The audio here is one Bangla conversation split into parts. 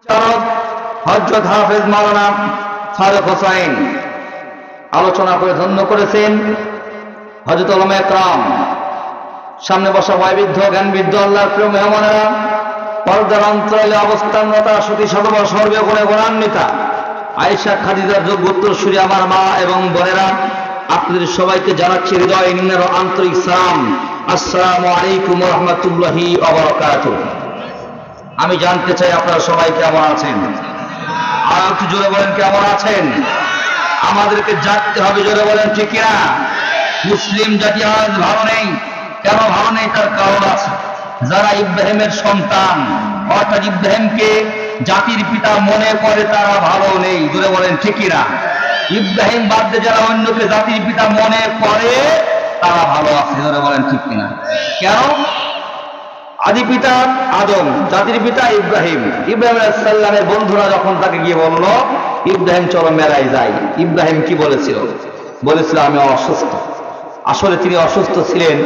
চালক হযরত হাফেজ মাওলানা ফারুক হোসেন আলোচনা করে ধন্য করেছেন। হযরত উলামা ইকরাম, সামনে বসা বয়োবৃদ্ধ জ্ঞানবৃদ্ধ আল্লাহর প্রিয় মেহমানেরা, পর্দার অন্তরালে অবস্থানরতা সতী সর্ব সর্বগুণে গুণান্বিতা আয়েশা খাদিজার যোগ্য উত্তরসূরি আমার মা এবং বোনেরা, আপনাদের সবাইকে জানাচ্ছি হৃদয় নিম্নের আন্তরিক সালাম। আসসালামু আলাইকুম ওয়া রাহমাতুল্লাহি ওয়া বারাকাতুহু। আমি জানতে চাই আপনারা সবাই কেমন আছেন? আর একটু জোরে বলেন কেমন আছেন? আমাদেরকে জানতে হবে, জোরে বলেন ঠিক কিনা? মুসলিম জাতি আজ ভালো নেই। কেন ভালো নেই? তার কারণ আছে। যারা ইব্রাহিমের সন্তান অর্থাৎ ইব্রাহিমকে জাতির পিতা মনে করে তারা ভালো নেই, জোরে বলেন ঠিক কিনা? ইব্রাহিম বাদ দিয়ে যারা অন্যকে জাতির পিতা মনে করে তারা ভালো আছে, জোরে বলেন ঠিক কিনা? কেন? আদি পিতা আদম, জাতির পিতা ইব্রাহিম। ইব্রাহিম আলাইহিস সালামের বন্ধুরা যখন তাকে গিয়ে বলল ইব্রাহিম চলো মেরায় যাই, ইব্রাহিম কি বলেছিল? বলেছিল আমি অসুস্থ। আসলে তিনি অসুস্থ ছিলেন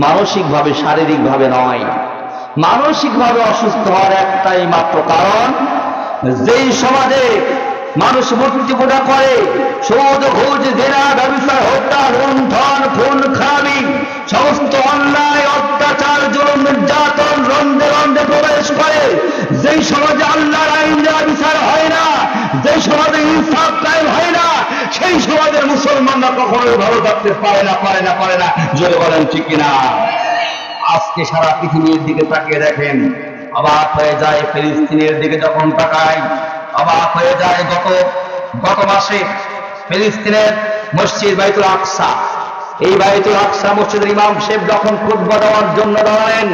মানসিকভাবে, শারীরিকভাবে নয়। মানসিকভাবে অসুস্থ হওয়ার একটাই মাত্র কারণ, যেই সমাজে মানুষ মূর্তি পূজা করে, সুদ ঘুষ জেনা ব্যবসা হত্যা লুণ্ঠন খুন খারাপি সমস্ত অন্যায় অত্যাচার জুলুম নির্যাতন রন্ধে রন্ধে প্রবেশ করে, যেই সমাজে আল্লাহর আইন বিচার হয় না, যেই সমাজে ইনসাফ কায়েম হয় না, সেই সমাজের মুসলমানরা কখনোই ভালো থাকতে পারে না, পারে না, পারে না। জোরে বলেন ঠিক কিনা? আজকে সারা পৃথিবীর দিকে তাকিয়ে দেখেন, অবাক হয়ে যায়। ফিলিস্তিনের দিকে যখন তাকায় অবাক হয়ে যায়। গত মাসে ফিলিস্তিনের মসজিদ বাইতুল আকসা, এই বাইতুল আকসা মসজিদের ইমাম সাহেব যখন খুতবা দেওয়ার জন্য দাঁড়ালেন,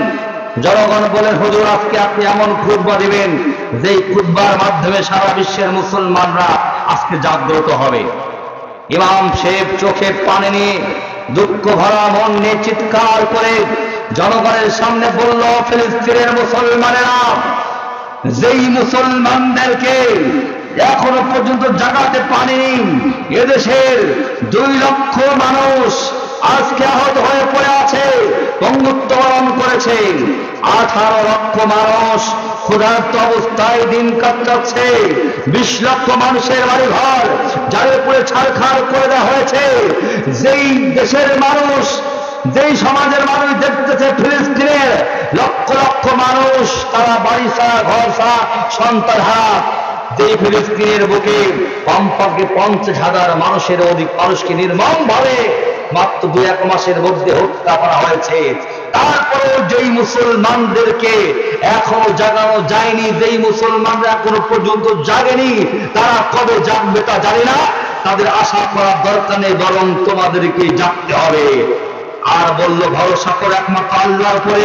জনগণ বলেন হুজুর আজকে আপনি এমন খুতবা দিবেন যেই খুতবার মাধ্যমে সারা বিশ্বের মুসলমানরা আজকে জাগ্রত হবে। ইমাম সাহেব চোখে পানি নিয়ে দুঃখ ভরা মন নিয়ে চিৎকার করে জনগণের সামনে বলল, ফিলিস্তিনের মুসলমানেরা, যেই মুসলমানদেরকে এখনো পর্যন্ত জাগাতে পারেনি, এদেশের 2 লক্ষ মানুষ আজকে আহত হয়ে পড়ে আছে, পঙ্গুত্ব বরণ করেছে, 18 লক্ষ মানুষ ক্ষুধার্ত অবস্থায় দিন কাটাচ্ছে, 20 লক্ষ মানুষের বাড়িঘর জ্বালিয়ে পুড়ে ছারখার করে দেওয়া হয়েছে। যেই দেশের মানুষ, যেই সমাজের মানুষ দেখতেছে ফিলিস্তিনের লক্ষ লক্ষ মানুষ তারা বাড়ি ছাড়া ঘর ছাড়া সন্তান হারা, যেই ফিলিস্তিনের বুকে কমপক্ষে 50,000 মানুষের অধিক মানুষকে নির্মমভাবে মাত্র 2-1 মাসের মধ্যে হত্যা করা হয়েছে, তারপরেও যেই মুসলমানদেরকে এখনো জাগানো যায়নি, যেই মুসলমানরা এখনো পর্যন্ত জাগেনি, তারা কবে জাগবে তা জানি না। তাদের আশা করার দরকার নেই, বরং তোমাদেরকে জাগতে হবে। আর বলল ভরসা করে একমাত্র আল্লাহর উপরে,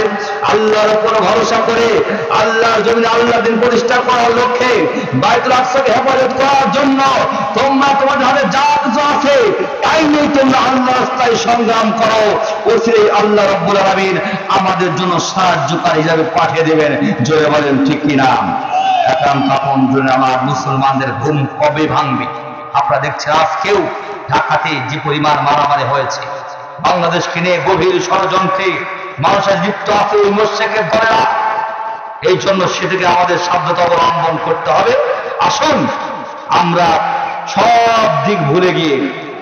আল্লাহর উপর ভরসা করে আল্লাহর জমিনে আল্লাহর দিন প্রতিষ্ঠা করার লক্ষ্যে বাইতুল আকসাকে হেফাজত করার জন্য তোমরা তোমাদের হাতে যা কিছু আছে তাই নিয়ে তোমরা আল্লাহর রাস্তায় সংগ্রাম করো। ওই আল্লাহ রাব্বুল আলামিন আমাদের জন্য সাহায্যকারী হিসাবে পাঠিয়ে দেবেন। জোরে বলেন ঠিক কিনা? এখন তখন জন্য আমার মুসলমানদের ঘুম কবে ভাঙবে? আপনারা দেখছেন আজকেও ঢাকাতে যে পরিমাণ মারামারি হয়েছে, বাংলাদেশকে নিয়ে গভীর ষড়যন্ত্রে মানুষের লিপ্ত আছে ওই মুশরিকের দলেরা। এই জন্য সেদিকে আমাদের সাবধানতা অবলম্বন করতে হবে। আসুন আমরা সব দিক ভুলে গিয়ে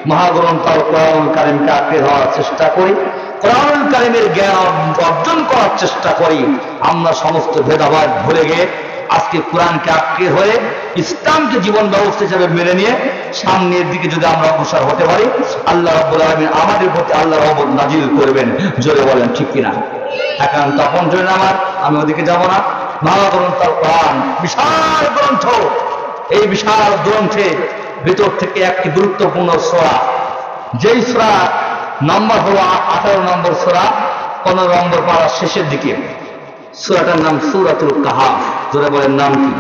মহাগ্রন্থ কোরআনুল কারীমকে আঁকড়ে ধরার চেষ্টা করি, কোরআনুল কারীমের জ্ঞান অর্জন করার চেষ্টা করি। আমরা সমস্ত ভেদাভেদ ভুলে গিয়ে আজকে কোরআনকে আঁকড়ে হয়ে ইসলামকে জীবন ব্যবস্থা হিসেবে মেনে নিয়ে সামনের দিকে যদি আমরা অগ্রসর হতে পারি, আল্লাহ রাব্বুল আলামিন আমাদের প্রতি আল্লাহর রহমত নাজিল করবেন। জোরে বলেন ঠিক কিনা? এখন তখন জন্য আমি ওদিকে যাব না। মহাগ্রন্থ কোরআন বিশাল গ্রন্থ, এই বিশাল গ্রন্থের ভিতর থেকে একটি গুরুত্বপূর্ণ সূরা, যেই সূরা নম্বর হলো 18 নম্বর সূরা, 15 নম্বর পারার শেষের দিকে। সূরাটার নাম সূরাতুল কাহাফ। জোরে বলেন নাম কি?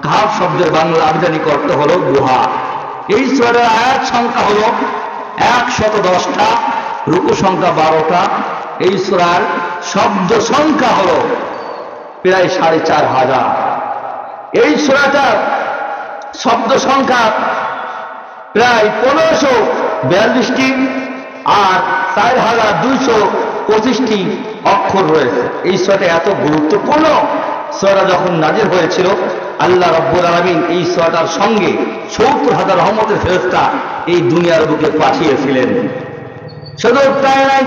কাহাফ শব্দের বাংলা আবিধানিক অর্থ হলো গুহা। এই সূরার আয়াত সংখ্যা হলো 110টা, রুকু সংখ্যা 12টা। এই সূরার শব্দ সংখ্যা হলো প্রায় 4,500। এই সূরাটার শব্দ সংখ্যা প্রায় 1542টি আর 4,225টি অক্ষর রয়েছে। এই সূরাটা এত গুরুত্বপূর্ণ সূরাটা যখন নাজিল হয়েছিল, আল্লাহ রাব্বুল আলামিন এই সূরাটার সঙ্গে ৭০,০০০ রহমতের ফেরেশতা এই দুনিয়ার বুকে পাঠিয়েছিলেন। শুধু তাই নয়,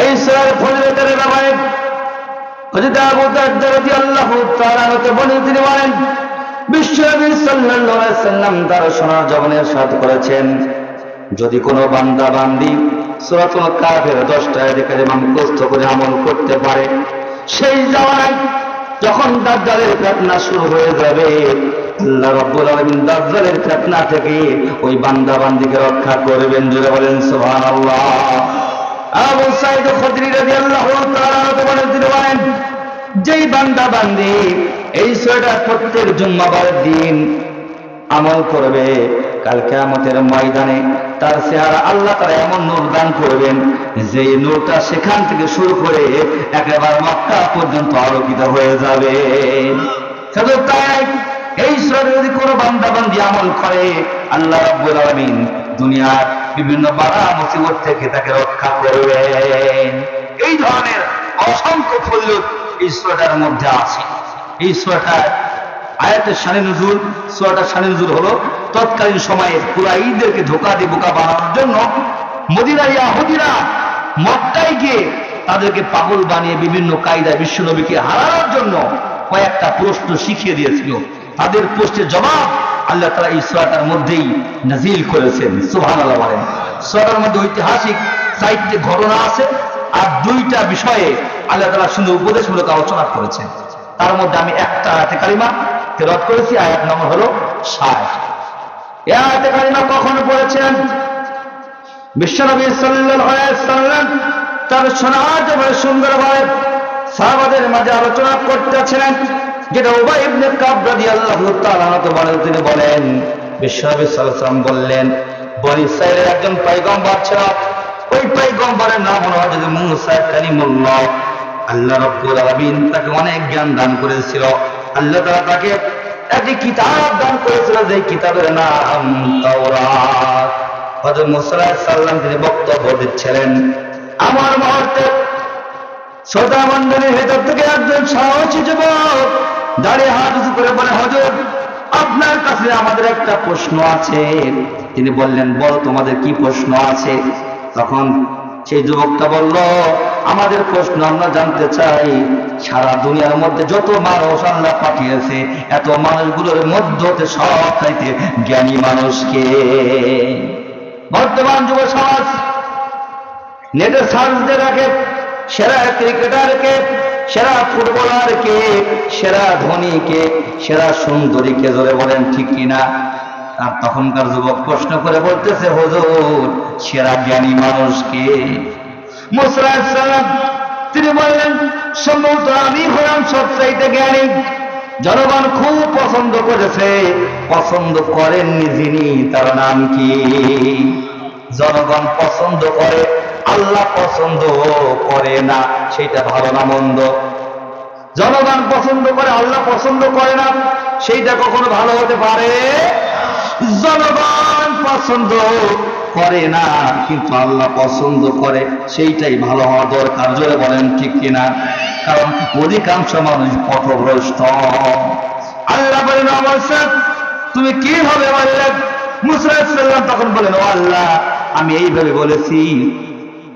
এই সূরার ফজিলতের ব্যাপারে হযরত আবু দারদা রাদিয়াল্লাহু তাআলা আনহু বলেন, তিনি বলেন বিশ্বনবী সাল্লাল্লাহু আলাইহি ওয়াসাল্লাম তার সোনার জবানে ইরশাদ করেছেন, যদি কোনো বান্দা বান্দি সূরাতুল কাফের 10টা আয়াত কারিমা মুখস্থ করে আমল করতে পারে, সেই জামানায় যখন দাজ্জালের ফিতনা শুরু হয়ে যাবে, আল্লাহ রাব্বুল আলামিন দাজ্জালের ফিতনা থেকে ওই বান্দা বান্দিকে রক্ষা করবেন। জোরে বলেন সুবহানাল্লাহ। আবু সাঈদ খুদরি রাদিয়াল্লাহু তাআলা বলেন, তিনি বলেন, যেই বান্দা বান্দি এই সূরাটা প্রত্যেক জুম্মাবারের দিন আমল করবে, কাল কিয়ামতের ময়দানে তার চেহারা আল্লাহ তাআলা এমন নূর দান করবেন যে নূরটা সেখান থেকে শুরু করে একেবারে মক্কা পর্যন্ত আলোকিত হয়ে যাবে। শুধু তাই, এই সূরা যদি কোনো বান্দা বান্দি আমল করে, আল্লাহ রাব্বুল আলামিন দুনিয়ার বিভিন্ন বাধা মুসিবত থেকে তাকে রক্ষা করবেন। এই ধরনের অসংখ্য ফজিলত এই সূরাটার মধ্যে আছে। এই সূরাটার আয়াতের শানে নুজুল, সূরাটার শানে নুজুল হলো তৎকালীন সময়ে কুরাইশদেরকে ধোঁকা দিয়ে বোকা বানানোর জন্য মদিনার ইহুদিরা মক্কায় গিয়ে তাদেরকে পাগল বানিয়ে বিভিন্ন কায়দায় বিশ্বনবীকে হারানোর জন্য কয়েকটা প্রশ্ন শিখিয়ে দিয়েছিল। তাদের প্রশ্নের জবাব আল্লাহ তাআলা এই সূরাটার মধ্যেই নাজিল করেছেন। সুবহানাল্লাহ বলেন। সূরাটার মধ্যে ঐতিহাসিক 4টি ঘটনা আছে আর 2টা বিষয়ে আল্লাহ তাআলা সুন্দর উপদেশমূলক আলোচনা করেছেন। তার মধ্যে আমি একটা আয়াতে কারিমা তেলাওয়াত করেছি, আয়াত নম্বর হলো 60। এই আয়াতে কারিমা কখন পড়েছেন? বিশ্বনবী সাল্লাল্লাহু আলাইহি ওয়াসাল্লাম তার সোনার জবানে সুন্দরভাবে সাহাবাদের মাঝে আলোচনা করতেছিলেন, যেটা উবাই ইবনে কাব রাদিয়াল্লাহু তাআলা আনহু তিনি বলেন, বিশ্বনবী সাল্লাল্লাহু আলাইহি ওয়াসাল্লাম বললেন, বনী ইসরাঈলের একজন পয়গম্বর ছিল, ওই পয়গম্বরের নাম হলো হযরত মূসা কালিমুল্লাহ। আল্লাহ রাব্বুল আলামিন তাকে অনেক জ্ঞান দান করেছিল। আল্লাহ তাআলা তাকে একটি কিতাব দান করেছিল, যে কিতাবের নাম তাওরাত। হযরত মূসা আলাইহিস সালাম তিনি বক্তব্য দিচ্ছিলেন, আমার মুহূর্তে শ্রোতা মণ্ডলীর ভেতর থেকে একজন সাহসী যুবক দাঁড়িয়ে হাত উঁচু করে বলে, হুজুর আপনার কাছে আমাদের একটা প্রশ্ন আছে। তিনি বললেন, বল তোমাদের কি প্রশ্ন আছে? তখন সেই যুবকটা বলল, আমাদের প্রশ্ন আমরা জানতে চাই, সারা দুনিয়ার মধ্যে যত মানুষ আল্লাহ পাঠিয়েছে, এত মানুষগুলোর মধ্যে সবচাইতে জ্ঞানী মানুষকে? বর্তমান যুব সমাজ নেটে সার্চ দিয়ে রাখে সেরা ক্রিকেটারকে, সেরা ফুটবলারকে, সেরা ধনীকে, সেরা সুন্দরীকে। জোরে বলেন ঠিক কিনা? আর তখনকার যুবক প্রশ্ন করে বলতেছে, হুজুর সেরা জ্ঞানী মানুষকে? মূসা আলাইহিস সালাম তিনি বললেন, সম্ভবত আমি হলাম সবচাইতে জ্ঞানী। জনগণ খুব পছন্দ করেছে, পছন্দ করেননি যিনি, তার নাম কি? জনগণ পছন্দ করে, আল্লাহ পছন্দ করে না, সেটা ভালো না মন্দ? জনগণ পছন্দ করে, আল্লাহ পছন্দ করে না, সেইটা কখনো ভালো হতে পারে? জনগণ পছন্দ করে না কিন্তু আল্লাহ পছন্দ করে, সেইটাই ভালো হওয়া দরকার। জোরে বলেন ঠিক কিনা? কারণ অধিকাংশ মানুষ পথভ্রষ্ট। আল্লাহ বলেন, তুমি কিভাবে বললেন? মূসা আলাইহিস সালাম তখন বলেন, ও আল্লাহ, আমি এইভাবে বলেছি,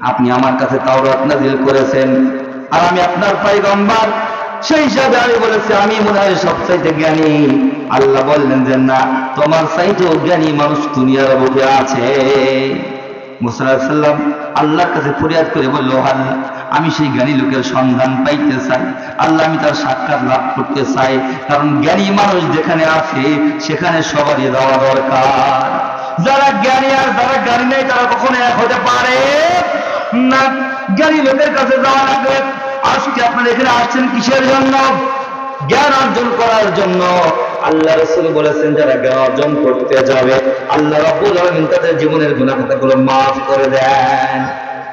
আপনি আমার কাছে তাওরাত নাযিল করেছেন আর আমি আপনার পয়গম্বর, সেই হিসাবে আমি বলেছি আমি মনে হয় সবচাইতে জ্ঞানী। আল্লাহ বললেন যে না, তোমার চাইতেও জ্ঞানী মানুষ দুনিয়ার বুকে আছে। মূসা আলাইহিস সালাম আল্লাহর কাছে ফরিয়াদ করে বলল, আল্লাহ আমি সেই জ্ঞানী লোকের সন্ধান পাইতে চাই, আল্লাহ আমি তার সাক্ষাৎ লাভ করতে চাই, কারণ জ্ঞানী মানুষ যেখানে আছে সেখানে সবারই যাওয়া দরকার। যারা জ্ঞানী আর যারা জ্ঞানী নেই তারা কখনো এক হতে পারে না। জ্ঞানী লোকের কাছে যাওয়া লাগবে। আজকে আপনারা এখানে আসছেন কিসের জন্য? জ্ঞান অর্জন করার জন্য। আল্লাহ রাসূল বলেছেন, যারা জ্ঞান অর্জন করতে যাবে আল্লাহ রাব্বুল আলামিন তাদের জীবনের গুনাহ খাতাগুলো মাফ করে দেন।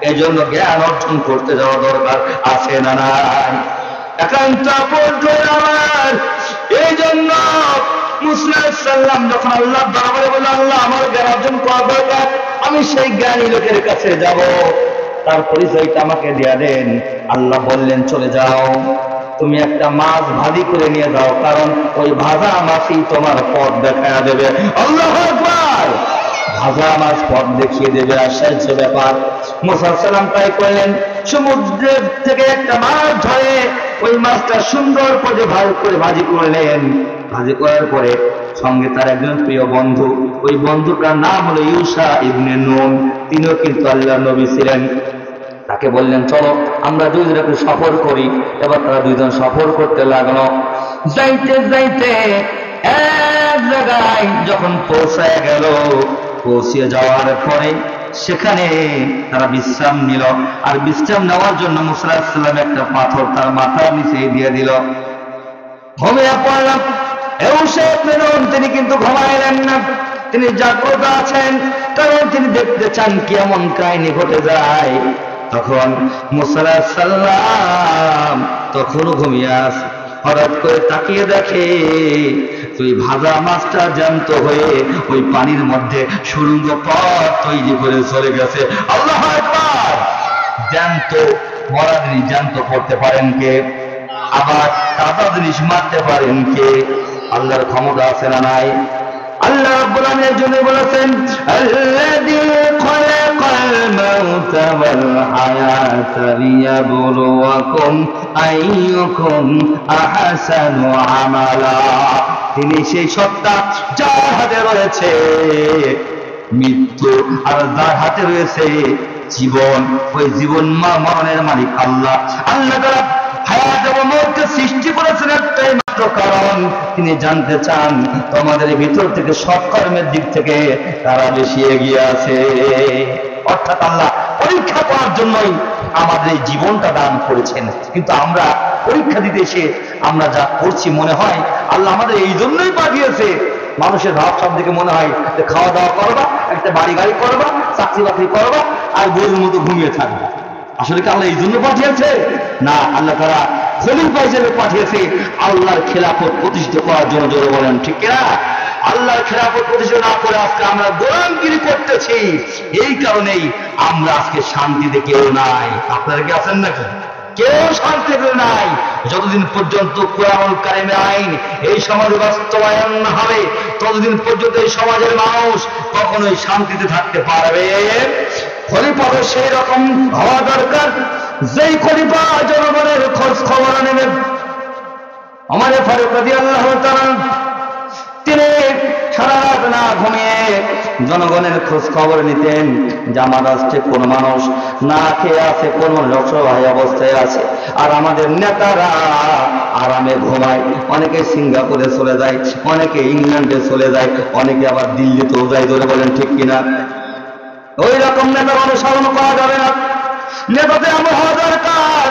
এই জন্য জ্ঞান অর্জন করতে যাওয়া দরকার আছে না নাই? একান্ত আমার এই জন্য মূসা আলাইহিস সালাম যখন আল্লাহর দরবারে বলল, আল্লাহ আমার জ্ঞান অর্জন করা দরকার, আমি সেই জ্ঞানী লোকের কাছে যাব, তার পরিচয়টা আমাকে দেয়া দেন। আল্লাহ বললেন, চলে যাও, তুমি একটা মাছ ভাজি করে নিয়ে যাও, কারণ ওই ভাজা মাছই তোমার পথ দেখা দেবে। আল্লাহু আকবার। ভাজা মাছ পথ দেখিয়ে দেবে, আশ্চর্য ব্যাপার। মুসা সালাম তাই করলেন, সমুদ্রের থেকে একটা মাছ ধরে ওই মাছটা সুন্দর করে ভাজি করলেন। ভাজি করার পরে সঙ্গে তার একজন প্রিয় বন্ধু, ওই বন্ধুটার নাম হলো ইউসা ইবনে নুন, তিনিও কিন্তু আল্লাহর নবী ছিলেন। তাকে বললেন চলো আমরা দুইজন একটু সফর করি। এবার তারা দুইজন সফর করতে লাগলো। যাইতে যাইতে এক জায়গায় যখন পৌঁছায় গেল, পৌঁছে যাওয়ার পরে সেখানে তারা বিশ্রাম নিল। আর বিশ্রাম নেওয়ার জন্য মুসা আলাইহিস সালাম একটা পাথর তার মাথার নিচে দিয়ে দিল। ঘুমিয়ে পড়লাম। তিনি কিন্তু ঘুমাইলেন না, তিনি জাগ্রত আছেন, কারণ তিনি দেখতে চান কেমন কাহিনী ঘটে যায়। তখন মুসা আলাইহিস সালাম তখনও ঘুমিয়ে আছে। হঠাৎ করে তাকিয়ে দেখে তুই ভাজা মাছটা জ্যান্ত হয়ে ওই পানির মধ্যে সুড়ঙ্গ পথ তৈরি করে চলে গেছে। আল্লাহু আকবার। জ্যান্ত মরা জিনিস জ্যান্ত করতে পারেন কে? আবার তাজা জিনিস মারতে পারেন কে? আল্লাহর ক্ষমতা আছে না নাই? আল্লাহ রাব্বুল আলামিনের জন্য বলেছেন, আল্লাযী খালাকাল মাউতা ওয়াল হায়াতা লিয়াবলুয়াকুম আইয়ুকুম আহসানু আমালা। তিনি সেই সত্তা যার হাতে রয়েছে মৃত্যু আর যার হাতে রয়েছে জীবন। ওই জীবন মরণের মালিক আল্লাহ। আল্লাহ তাআলা হায়াত এবং মওতকে সৃষ্টি করেছেন একটাই মাত্র কারণ, তিনি জানতে চান তোমাদের ভিতর থেকে সৎকর্মের দিক থেকে তারা বেশি এগিয়ে আছে। অর্থাৎ আল্লাহ পরীক্ষা করার জন্যই আমাদের এই জীবনটা দান করেছেন। কিন্তু আমরা পরীক্ষা দিতে এসে আমরা যা করছি মনে হয় আল্লাহ আমাদের এই জন্যই পাঠিয়েছে। মানুষের ভাব সব দিকে মনে হয় যে খাওয়া দাওয়া করবা, একটা বাড়ি গাড়ি করবা, চাকরি বাকরি করবা, আর গরুর মতো ঘুমিয়ে থাকবা। আসলে কি আল্লাহ এই জন্য পাঠিয়েছে? না, আল্লাহ তারা খলিফা হিসেবে পাঠিয়েছে আল্লাহর খেলাফত প্রতিষ্ঠিত করার জন্য। জোরে বলেন ঠিক কিনা? আল্লাহর খেলাফত প্রতিষ্ঠিত না করে আজকে আমরা গোলামগিরি করতেছি। এই কারণেই আমরা আজকে শান্তিতে কেউ নাই। আপনারা কি আছেন নাকি? কেউ শান্তিতে নাই। যতদিন পর্যন্ত কোরআনুল কারীমের আইন এই সমাজে বাস্তবায়ন না হবে, ততদিন পর্যন্ত এই সমাজের মানুষ কখনোই শান্তিতে থাকতে পারবে। খলিফা সেই রকম হওয়া দরকার, যেই খলিফা জনগণের খোঁজ খবর নেবেন। ওমর ফারুক রাদিয়াল্লাহু তাআলা তিনি সারা রাত না ঘুমিয়ে জনগণের খোঁজ খবর নিতেন যে আমার রাষ্ট্রে কোন মানুষ না খেয়ে আছে, কোন অসহায় অবস্থায় আছে। আর আমাদের নেতারা আরামে ঘুমায়, অনেকে সিঙ্গাপুরে চলে যায়, অনেকে ইংল্যান্ডে চলে যায়, অনেকে আবার দিল্লিতেও যায়। ধরে বলেন ঠিক কিনা? ওই রকম নেতার অনুসরণ করা যাবে না। নেতাদের আমার হওয়া দরকার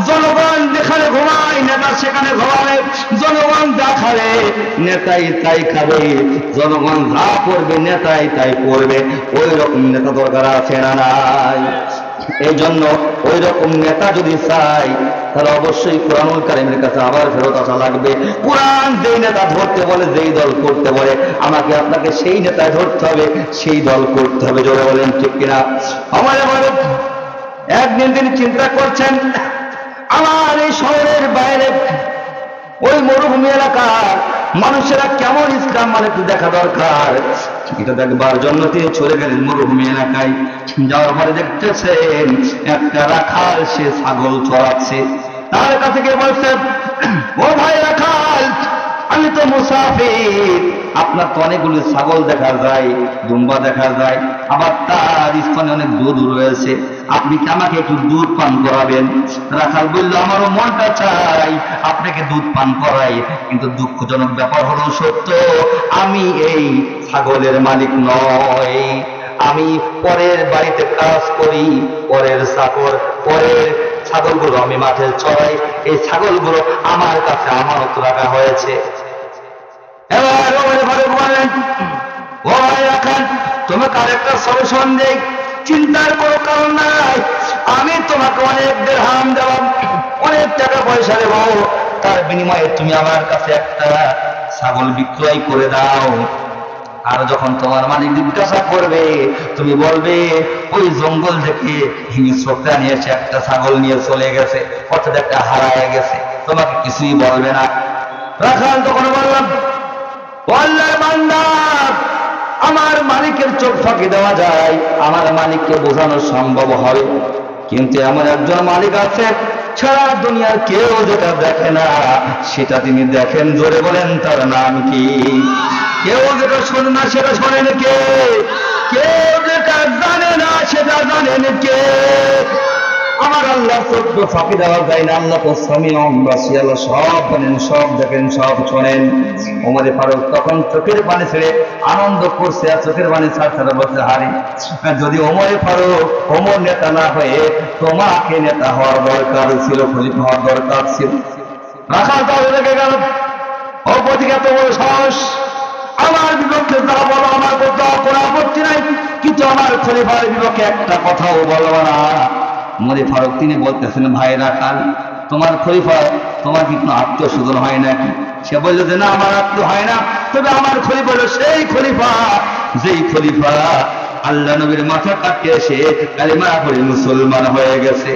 জনগণ যেখানে ঘুমায় নেতা সেখানে ঘুমাবে, জনগণ যা খাবে নেতাই তাই খাবে, জনগণ যা করবে নেতাই তাই করবে। ওই রকম নেতা দরকার আছে না নাই? এই জন্য ওই রকম নেতা যদি চাই তাহলে অবশ্যই কোরআনুল কারীমের কাছে আবার ফেরত আসা লাগবে। কোরআন যেই নেতা ধরতে বলে, যেই দল করতে বলে, আমাকে আপনাকে সেই নেতা ধরতে হবে, সেই দল করতে হবে। জোরে বলেন ঠিক কিনা? আমার একদিন তিনি চিন্তা করছেন আমার এই শহরের বাইরে ওই মরুভূমি এলাকার মানুষেরা কেমন ইসলাম মানে একটু দেখা দরকার। এটা দেখবার জন্য তিনি চলে গেলেন মরুভূমি এলাকায়। যাওয়ার পরে দেখতেছেন একটা রাখাল সে ছাগল চড়াচ্ছে। তার কাছে গিয়ে বলছে, ও ভাই রাখাল, আমি তো মুসাফির, আপনার তো অনেকগুলো ছাগল দেখা যায়, দুম্বা দেখা যায়, আবার তার স্থানে অনেক দুধ রয়েছে, আপনি কি আমাকে একটু দুধ পান করাবেন? রাখাল বলল, আমারও মনটা চাই আপনাকে দুধ পান করাই, কিন্তু দুঃখজনক ব্যাপার হলো সত্য, আমি এই ছাগলের মালিক নয়। আমি পরের বাড়িতে কাজ করি, পরের চাকর, পরের ছাগলগুলো আমি মাঠে চড়াই, এই ছাগলগুলো আমার কাছে আমানত রাখা হয়েছে। এবার বললেন, ও ভাই রাখাল, তোমাকে আরেকটা সলিউশন দেই, চিন্তার কোনো কারণ নাই, আমি তোমাকে অনেক দিরহাম দেব, অনেক টাকা পয়সা দেব, তার বিনিময়ে তুমি আমার কাছে একটা ছাগল বিক্রয় করে দাও। আর যখন তোমার মালিক জিজ্ঞাসা করবে তুমি বলবে ওই জঙ্গল থেকে হিংস্র প্রাণী এসে একটা ছাগল নিয়ে চলে গেছে, অর্থাৎ একটা হারায় গেছে। তোমাকে কিছুই বলবে না। রাখাল তখন বললাম, ও আল্লাহর বান্দা, আমার মালিকের চোখ ফাঁকি দেওয়া যায়, আমার মালিককে বোঝানো সম্ভব হবে, কিন্তু এমন একজন মালিক আছে সারা দুনিয়ার কেউ যেটা দেখে না সেটা তিনি দেখেন। জোরে বলেন তার নাম কি? কেউ যেটা শোনে না সেটা শোনেন কে? কেউ যেটা জানে না সেটা জানেন কে? আমার আল্লাহ চোখ ফাঁকি দেওয়া যায় না। আল্লাহ তো সামিউন বাসীর, আল্লাহ সব জানেন, সব দেখেন, সব শোনেন। ওমর ফারুক তখন চোখের পানি ছেড়ে আনন্দ করছে, আর চোখের পানি ছাড়া বলছে, হারি যদি ওমর ফারুক ওমর নেতা না হয়ে তোমাকে নেতা হওয়ার দরকার ছিল, খলিফা হওয়ার দরকার ছিল। রাখাল তাহলে লেগে গেল, অপদিকে এত বড় সাহস, আমার বিপক্ষে যা বলো আমার কোনো আপত্তি নাই, কিন্তু আমার খলিফার বিপক্ষে একটা কথাও বলবো না। ওমর ফারুক তিনি বলতেছেন, ভাই রাখাল, তোমার খলিফা তোমার কি কোনো আত্মীয় স্বজন হয় নাকি? সে বলল যে না, আমার আত্মীয় হয় না, তবে আমার খলিফা হলো সেই খলিফা যেই খলিফা আল্লাহ নবীর মাথা কাটতে এসে কালিমা পড়ে মুসলমান হয়ে গেছে।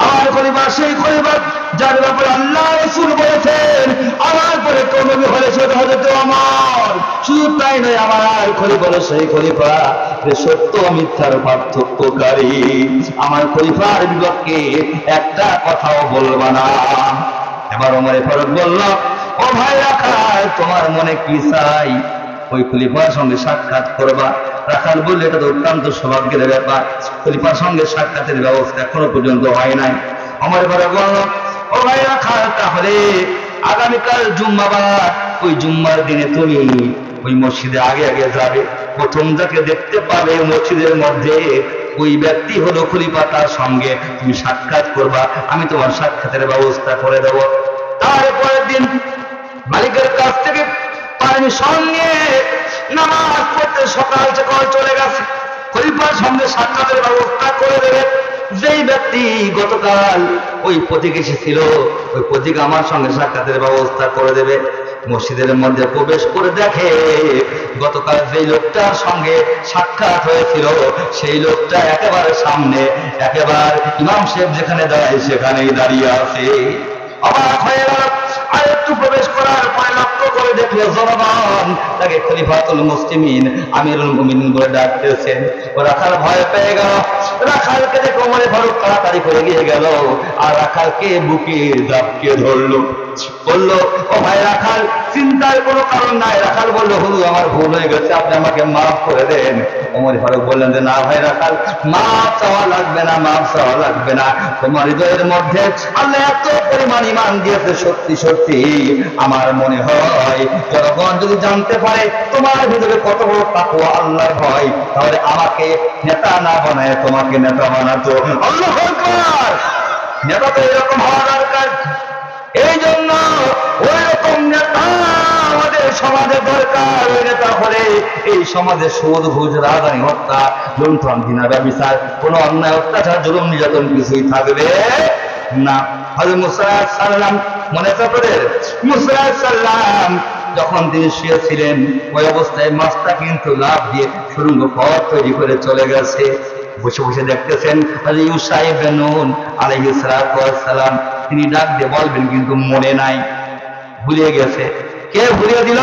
আমার খলিফা সেই খলিফা যার ব্যাপারে আল্লাহ রাসূল বলেছেন আমার পরে কোন নবী হলে সেটা হযরত ওমর। শুধু তাই নয়, আমার খলিফা হলো সেই খলিফা যে সত্য মিথ্যার পার্থক্যকারী। আমার খলিফার বিপক্ষে একটা কথাও বলবা না। এবার ওমর ফারুক বলল, ও ভাই রাখাল, তোমার মনে কি চাই? ওই খলিফার সঙ্গে সাক্ষাৎ করবা? রাখাল বললে, এটা তো অত্যন্ত সৌভাগ্যের ব্যাপার, খলিফার সঙ্গে সাক্ষাতের ব্যবস্থা এখনো পর্যন্ত হয় নাই। ওমর ফারুক বলল, ও ভাই রাখাল, তাহলে আগামীকাল জুম্মাবার, ওই জুম্মার দিনে তুমি ওই মসজিদে আগে আগে যাবে, প্রথম যাকে দেখতে পাবে মসজিদের মধ্যে ওই ব্যক্তি হলো খলিফা, তার সঙ্গে তুমি সাক্ষাৎ করবা, আমি তোমার সাক্ষাতের ব্যবস্থা করে দেব। তারপরের দিন মালিকের কাছ থেকে পারমিশন নিয়ে নামাজ পড়তে সকাল সকাল চলে গেছে, খলিফার সঙ্গে সাক্ষাতের ব্যবস্থা করে দেবে। যেই ব্যক্তি গতকাল ওই প্রতীক এসেছিল, ওই প্রতীক আমার সঙ্গে সাক্ষাতের ব্যবস্থা করে দেবে। মসজিদের মধ্যে প্রবেশ করে দেখে গতকাল যেই লোকটার সঙ্গে সাক্ষাৎ হয়েছিল সেই লোকটা একেবারে সামনে, একেবারে ইমাম সাহেব যেখানে দাঁড়ায় সেখানেই দাঁড়িয়ে আছে। অবাক হয়ে গেল। আর একটু প্রবেশ করার পরে লক্ষ্য করে দেখলো জনগণ তাকে খলিফাতুল মুসলিমিন, আমিরুল মুমিনিন বলে ডাকতেছেন। ও রাখাল ভয় পেয়ে গেল। রাখালকে দেখে ওমর ফারুক তাড়াতাড়ি করে গিয়ে গেল আর রাখালকে বুকে জাপকে ধরলো, বলল, ও ভাই রাখাল, চিন্তার কোনো কারণ নাই। রাখাল বলল, হুজুর আমার ভুল হয়ে গেছে, আপনি আমাকে মাফ করে দেন। ওমর ফারুক বললেন যে না ভাই রাখাল, মাফ চাওয়া লাগবে না, মাফ চাওয়া লাগবে না। তোমার হৃদয়ের মধ্যে আল্লাহ এত পরিমাণ ঈমান দিয়েছে, সত্যি সত্যি আমার মনে হয় জনগণ যদি জানতে পারে তোমার ভিতরে কত বড় তাকওয়া আল্লাহর ভয়, তাহলে আমাকে নেতা না বানায় তোমাকে নেতা বানাতো। আল্লাহু আকবার! নেতা তো এরকম হওয়া দরকার। এই জন্য ওই রকম নেতা আমাদের সমাজে দরকার। ওই নেতা হলে এই সমাজে সুদ, ঘুষ, রাজধানী, হত্যা, লুণ্ঠন, ঘৃণা, ব্যভিচার, কোনো অন্যায়, অত্যাচার, জুলুম, নির্যাতন কিছুই থাকবে না। হযরত মুসা আলাইহিস সালাম মনে আছে আপনাদের? মুসা আলাইহিস সালাম যখন তিনি শুয়েছিলেন ওই অবস্থায় মাছটা কিন্তু লাফ দিয়ে সুড়ঙ্গ পথ তৈরি করে চলে গেছে। বসে বসে দেখতেছেন হযরত ইউসা ইবনে নুন আলাইহিস সালাম, তিনি ডাক দিয়ে বলবেন কিন্তু মনে নাই, ভুলে গেছে। কে ভুলিয়ে দিল?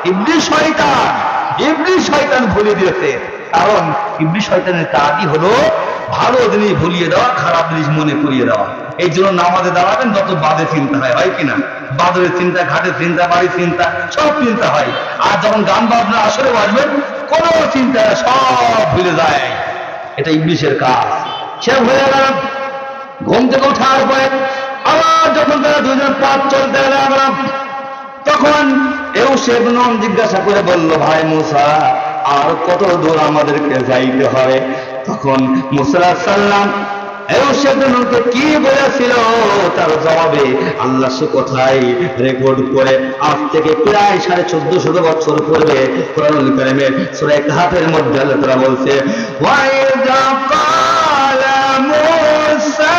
ইবলিস শয়তান। ইবলিস শয়তান ভুলিয়ে দিয়েছে। কারণ ইবলিস শয়তানের কাজই হলো ভালো জিনিস ভুলিয়ে দেওয়া, খারাপ জিনিস মনে করিয়ে দেওয়া। এই জন্য নামাজে দাঁড়াবেন যত বাজে চিন্তা হয় কিনা, বাজারের চিন্তা, ঘাটের চিন্তা, বাড়ির চিন্তা, সব চিন্তা হয়। আর যখন গান বাজনা আসরে বাজবেন কোনো চিন্তা সব ভুলে যায়। এটা ইবলিসের কাজ। সে ভুলে গেল। ঘুম থেকে ওঠার পরে আবার যখন তারা দুজন পথ চলতে লাগলাম, তখন ইউসা ইবনে নুন জিজ্ঞাসা করে বলল, ভাই মুসা, আর কত দূর আমাদেরকে যাইতে হবে? তখন মুসা আলাইহিস সালাম ইউসা ইবনে নুনকে কি বলেছিল তার জবাবে আল্লাহ সে কথাই রেকর্ড করে আজ থেকে প্রায় 1450 বছর পূর্বে কোরআনুল কারীমের সূরা কাহফের মধ্যে আল্লাহ তাআলা বলছে, ওয়া ইযা ক্বালা মুসা,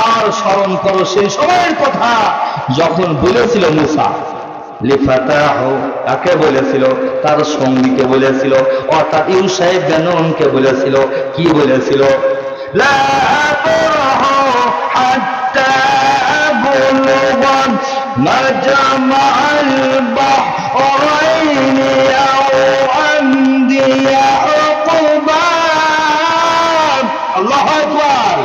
আর স্মরণ করো সেই সময়ের কথা যখন বলেছিল মুসা লিফাতাহু, কাকে বলেছিল? তার সঙ্গীকে বলেছিল, অর্থাৎ ইউসা ইবনে নুনকে বলেছিল। কি বলেছিল? লা আবরাহু حتى بلغ مجمع البحرين أو أمضي حقبا الله أكبر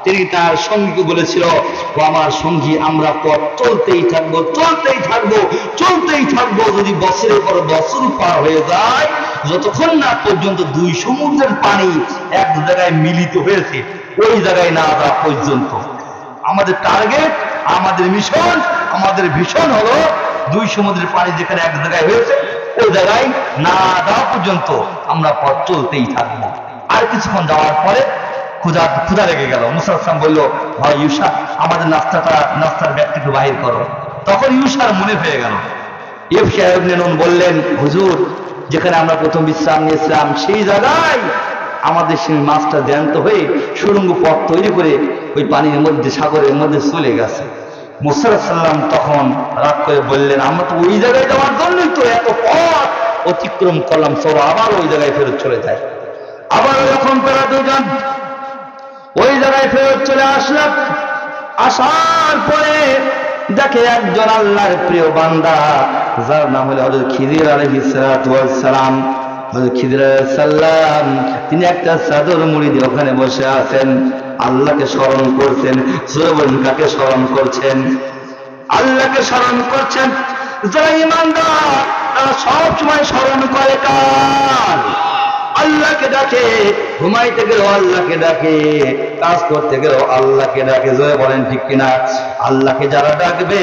তিনি তার সঙ্গীকে বলেছিল ও আমার সঙ্গী আমরা পথ চলতেই থাকবো যদি বছরের পর বছর পার হয়ে যায় যতক্ষণ না পর্যন্ত দুই সমুদ্রের পানি এক জায়গায় মিলিত হয়েছে ওই জায়গায় না যাওয়া পর্যন্ত আমাদের টার্গেট আমাদের মিশন আমাদের ভিশন হলো দুই সমুদ্রের পানি যেখানে এক জায়গায় হয়েছে ওই জায়গায় না যাওয়া পর্যন্ত আমরা পথ চলতেই থাকবো আর কিছুক্ষণ যাওয়ার পরে ক্ষুধা লেগে গেল মুসা আসলাম বললো ভাই ইউসা আমাদের নাস্তার ব্যাগটা একটু বাহির করো তখন ইউসার মনে হয়ে গেল ইউসা ইবনে নুন বললেন হুজুর যেখানে আমরা প্রথম বিশ্রাম নিয়েছিলাম সেই জায়গায় আমাদের সেই মাছটা জ্যান্ত হয়ে সুড়ঙ্গ পথ তৈরি করে ওই পানির মধ্যে সাগরের মধ্যে চলে গেছে মুসা সাল্লাম তখন রাগ করে বললেন আমরা তো ওই জায়গায় যাওয়ার জন্যই তো এত পথ অতিক্রম করলাম সব আবার ওই জায়গায় ফেরত চলে যায় আবার যখন তারা দুজন ওই জায়গায় ফেরত চলে আসলাম আসার পরে দেখে একজন আল্লাহর প্রিয় বান্দা যার নাম হলো হযরত খিদির আলাইহিস সালাতু ওয়াস সালাম হযরত খিদির আলাইহিস সালাম তিনি একটা চাদর মুড়ি দিয়ে ওখানে বসে আছেন আল্লাহকে স্মরণ করছেন জোরে বলুন কাকে স্মরণ করছেন আল্লাহকে স্মরণ করছেন যারা ঈমানদার তারা সব সময় স্মরণ করে কার আল্লাহকে ডাকে ঘুমাইতে গেলেও আল্লাহকে ডাকে কাজ করতে গেলেও আল্লাহকে ডাকে জোরে বলেন ঠিক কিনা আল্লাহকে যারা ডাকবে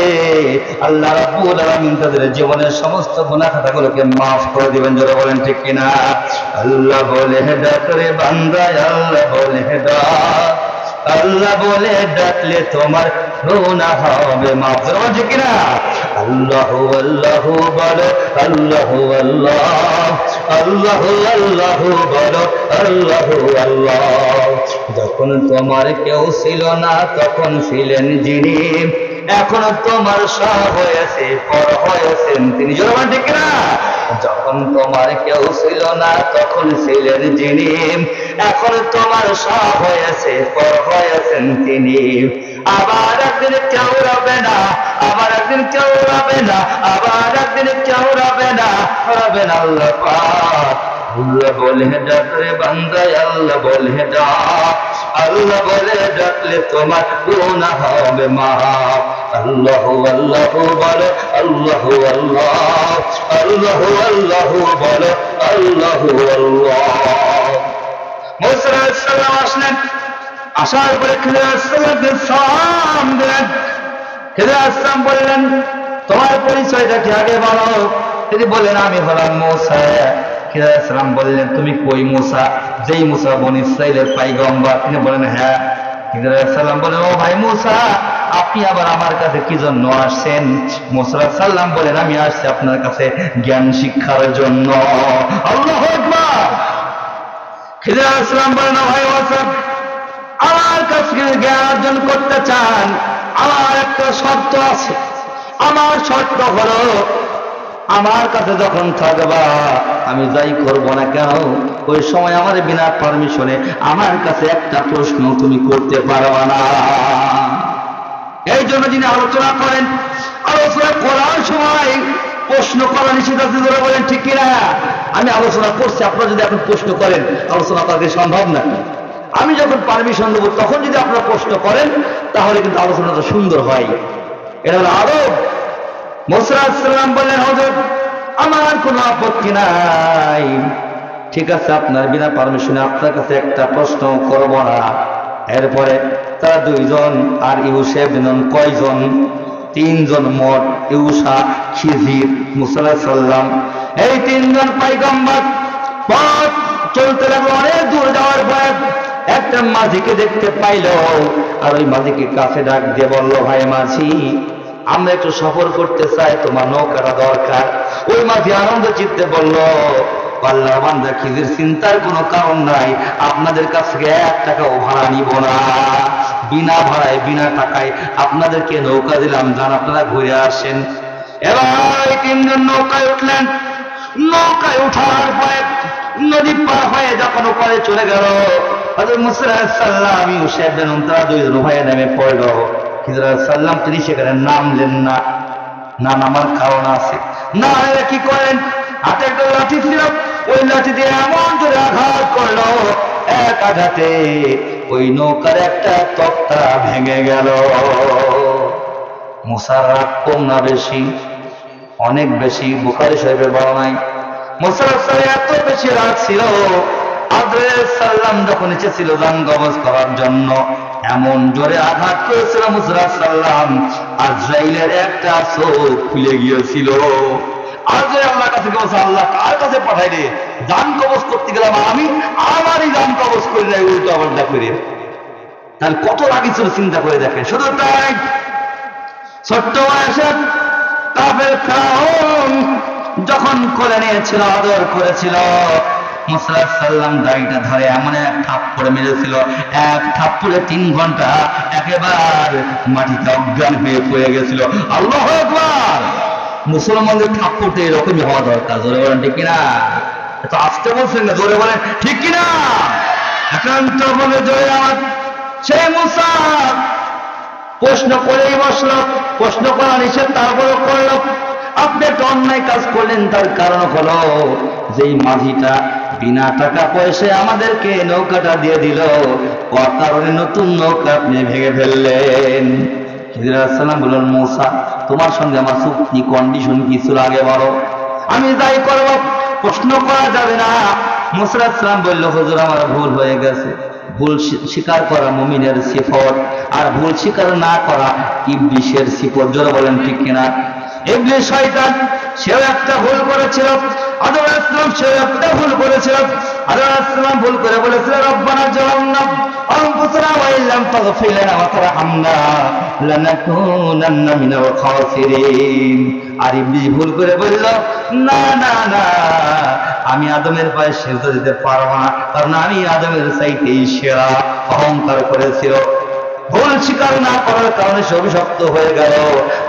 আল্লাহ রাব্বুল আলামিন তাদের জীবনের সমস্ত গুনাহ খাতাগুলোকে মাফ করে দিবেন জোরে বলেন ঠিক কিনা আল্লাহ বলে ডাক রে বান্দা আল্লাহ বলে ডাক আল্লাহ বলে ডাকলে তোমার গুনাহ হবে মাফ জোরে বলেন ঠিক কিনা আল্লাহু আল্লাহু বলো আল্লাহু আল্লাহ আল্লাহু আল্লাহু বলো আল্লাহু আল্লাহ যখন তোমার কেউ ছিল না তখন ছিলেন যিনি এখন তোমার সব হয়েছে পর হয়েছেন তিনি জোরে বলেন ঠিক না যখন তোমার কেউ ছিল না তখন ছিলেন যিনি এখন তোমার সব হয়েছে পর হয়েছেন তিনি আবার একদিন কেউ রবে না আবার একদিন কেউ রবে না আবার একদিন কেউ রবে না আল্লাহ পাক আল্লাহ বলে ডাক রে বান্দা আল্লাহ বলে ডাক আল্লাহ বলে ডাকলে তোমার গুনাহ হবে মাফ আল্লাহু আল্লাহু বলো আল্লাহু আল্লাহ আল্লাহু আল্লাহু বলো আল্লাহু আল্লাহ মুসা আলাইহিস সালাম আসলেন আসার পরে খিদির আলাইহিস সালামকে সালাম দিলেন খিদির আলাইহিস সালাম বললেন তোমার পরিচয়টা কি আগে বলো তিনি বললেন আমি হলাম মুসা খিদির আলাইহিস সালাম বললেন তুমি কই মুসা যেই মুসা বনী ইসরাইলের পয়গম্বর তিনি বলেন হ্যাঁ খিদির আলাইহিস সালাম বলেন ও ভাই মুসা আপনি আবার আমার কাছে কি জন্য আসছেন মুসা আলাইহিস সালাম বলেন আমি আসছি আপনার কাছে জ্ঞান শিক্ষার জন্য আল্লাহু আকবার খিদির আলাইহিস সালাম বলেন ভাই মুসা আমার কাছে জ্ঞান অর্জন করতে চান আমার একটা শর্ত আছে আমার শর্ত হলো আমার কাছে যখন থাকবা আমি যাই করব না কেন ওই সময় আমার বিনা পারমিশনে আমার কাছে একটা প্রশ্ন তুমি করতে পারবা না এই জন্য যিনি আলোচনা করেন আলোচনা করার সময় প্রশ্ন করা নিষেধ আছে ধরে বলেন ঠিক কিনা আমি আলোচনা করছি আপনারা যদি এখন প্রশ্ন করেন আলোচনা করা সম্ভব না আমি যখন পারমিশন দেবো তখন যদি আপনারা প্রশ্ন করেন তাহলে কিন্তু আলোচনাটা সুন্দর হয় এটা হলো আরব মুসা আলাইহিস সালাম বললেন হুজুর আমার কোনো আপত্তি নাই ঠিক আছে আপনার বিনা পারমিশনে আপনার কাছে একটা প্রশ্ন করব না এরপরে তারা দুইজন আর ইউসা ইবনে নুন কয়জন তিনজন মোট ইউসা খিজির মুসা আলাইহিস সালাম এই তিনজন পয়গম্বর পথ চলতে লাগলো অনেক দূর যাওয়ার পরে একটা মাঝিকে দেখতে পাইল আর ওই মাঝিকে কাছে ডাক দিয়ে বলল ভাই মাঝি আমরা একটু সফর করতে চাই তোমার নৌকাটা দরকার ওই মাঝি আনন্দ চিত্তে বলল আল্লাহর বান্দা খিজির চিন্তার কোনো কারণ নাই আপনাদের কাছ থেকে 1 টাকাও ভাড়া নিব না বিনা ভাড়ায় বিনা টাকায় আপনাদেরকে নৌকা দিলাম যান আপনারা ঘুরে আসেন এবার তিনজন নৌকায় উঠলেন নৌকায় উঠার পরে নদী পার হয়ে যখন ওপারে চলে গেল হযরত মুসা আলাইহিস সালাম ইউসুফ বিন উনতা দুই রুহায়ে নেমে পড়ল। খিজির আলাইহিস সালাম তিনি সেখানে নামলেন না। না নামার কারণ আছে। না এরা কি করেন, হাতে একটা লাঠি ছিল, ওই লাঠি দিয়ে এমন জোরে আঘাত করলো, এক আঘাতে ওই নৌকার একটা তক্তা ভেঙে গেল। মুসার রাগ কম না বেশি? অনেক বেশি। বুখারী শরীফের বর্ণনায় মুসা এত বেশি রাগ ছিল, আজরাইল সাল্লাম যখন নিচে ছিল জান কবজ করার জন্য, এমন জোরে আঘাত করেছিল মুসা সাল্লাম, আজরাইলের একটা চোখ খুলে গিয়েছিল। আজরাইল আল্লাহর কাছে বলছে, আল্লাহ কার কাছে পাঠাইলে? জান কবজ করতে গেলাম আমি, আমারই জান কবজ করে নেয় উল্টো আবার করে। তাহলে কত রাগী ছিল চিন্তা করে দেখেন। শুধু তাই ছোট্ট বয়সে কাফের ফিরআউন যখন কোলে নিয়েছিল, আদর করেছিল, মুসা সাল্লাম দাড়িটা ধরে এমন এক থাপ্পড় মেরেছিল, এক থাপ্পড়ে 3 ঘন্টা একেবারে মাটিতে অজ্ঞান হয়ে পড়ে গেছিল। আল্লাহু আকবার! মুসলমানদের থাপ্পড়টা এরকমই হওয়া দরকার। জোরে বলেন ঠিক কিনা? এত আস্তে বলছেন না, জোরে বলেন ঠিক কিনা? একান্ত ভাবে জোরে আমার সেই মুসা প্রশ্ন করেই বসল। প্রশ্ন করা নিষেধ, তারপরে করল। আপনি একটা অন্যায় কাজ করলেন, তার কারণ হলো যেই মাঝিটা বিনা টাকা পয়সায় আমাদেরকে নৌকাটা দিয়ে দিল, ও কারণে নতুন নৌকা আপনি ভেঙে ফেললেন। খিজির আলাইহিস সালাম বললেন, মুসা তোমার সঙ্গে আমার চুক্তি কন্ডিশন কি ছিল আগে বলো, আমি যাই করব প্রশ্ন করা যাবে না। মুসা আলাইহিস সালাম বলল, হুজুর আমার ভুল হয়ে গেছে। ভুল স্বীকার করা মুমিনের সিফত, আর ভুল স্বীকার না করা ইবলিসের সিফত। জোরে বলেন ঠিক কিনা? ইবলিস শয়তান, সেও একটা ভুল করেছিল। আদম আলাইহিস সালাম সেও একটা ভুল করেছিল। আদম আলাইহিস সালাম ভুল করে বলেছিল, রব্বানা যালামনা আনফুসানা ওয়া ইল্লাম তাগফির লানা ওয়া তারহামনা লানাকুনান্না মিনাল খাসিরিন। আর ইবলিস ভুল করে বলল, না না না, আমি আদমের পায়ে সিজদা দিতে পারবো না, কারণ আমি আদমের চাইতেই সেরা। অহংকার করেছিল। ভুল স্বীকার না করার কারণে সে অভিশপ্ত হয়ে গেল,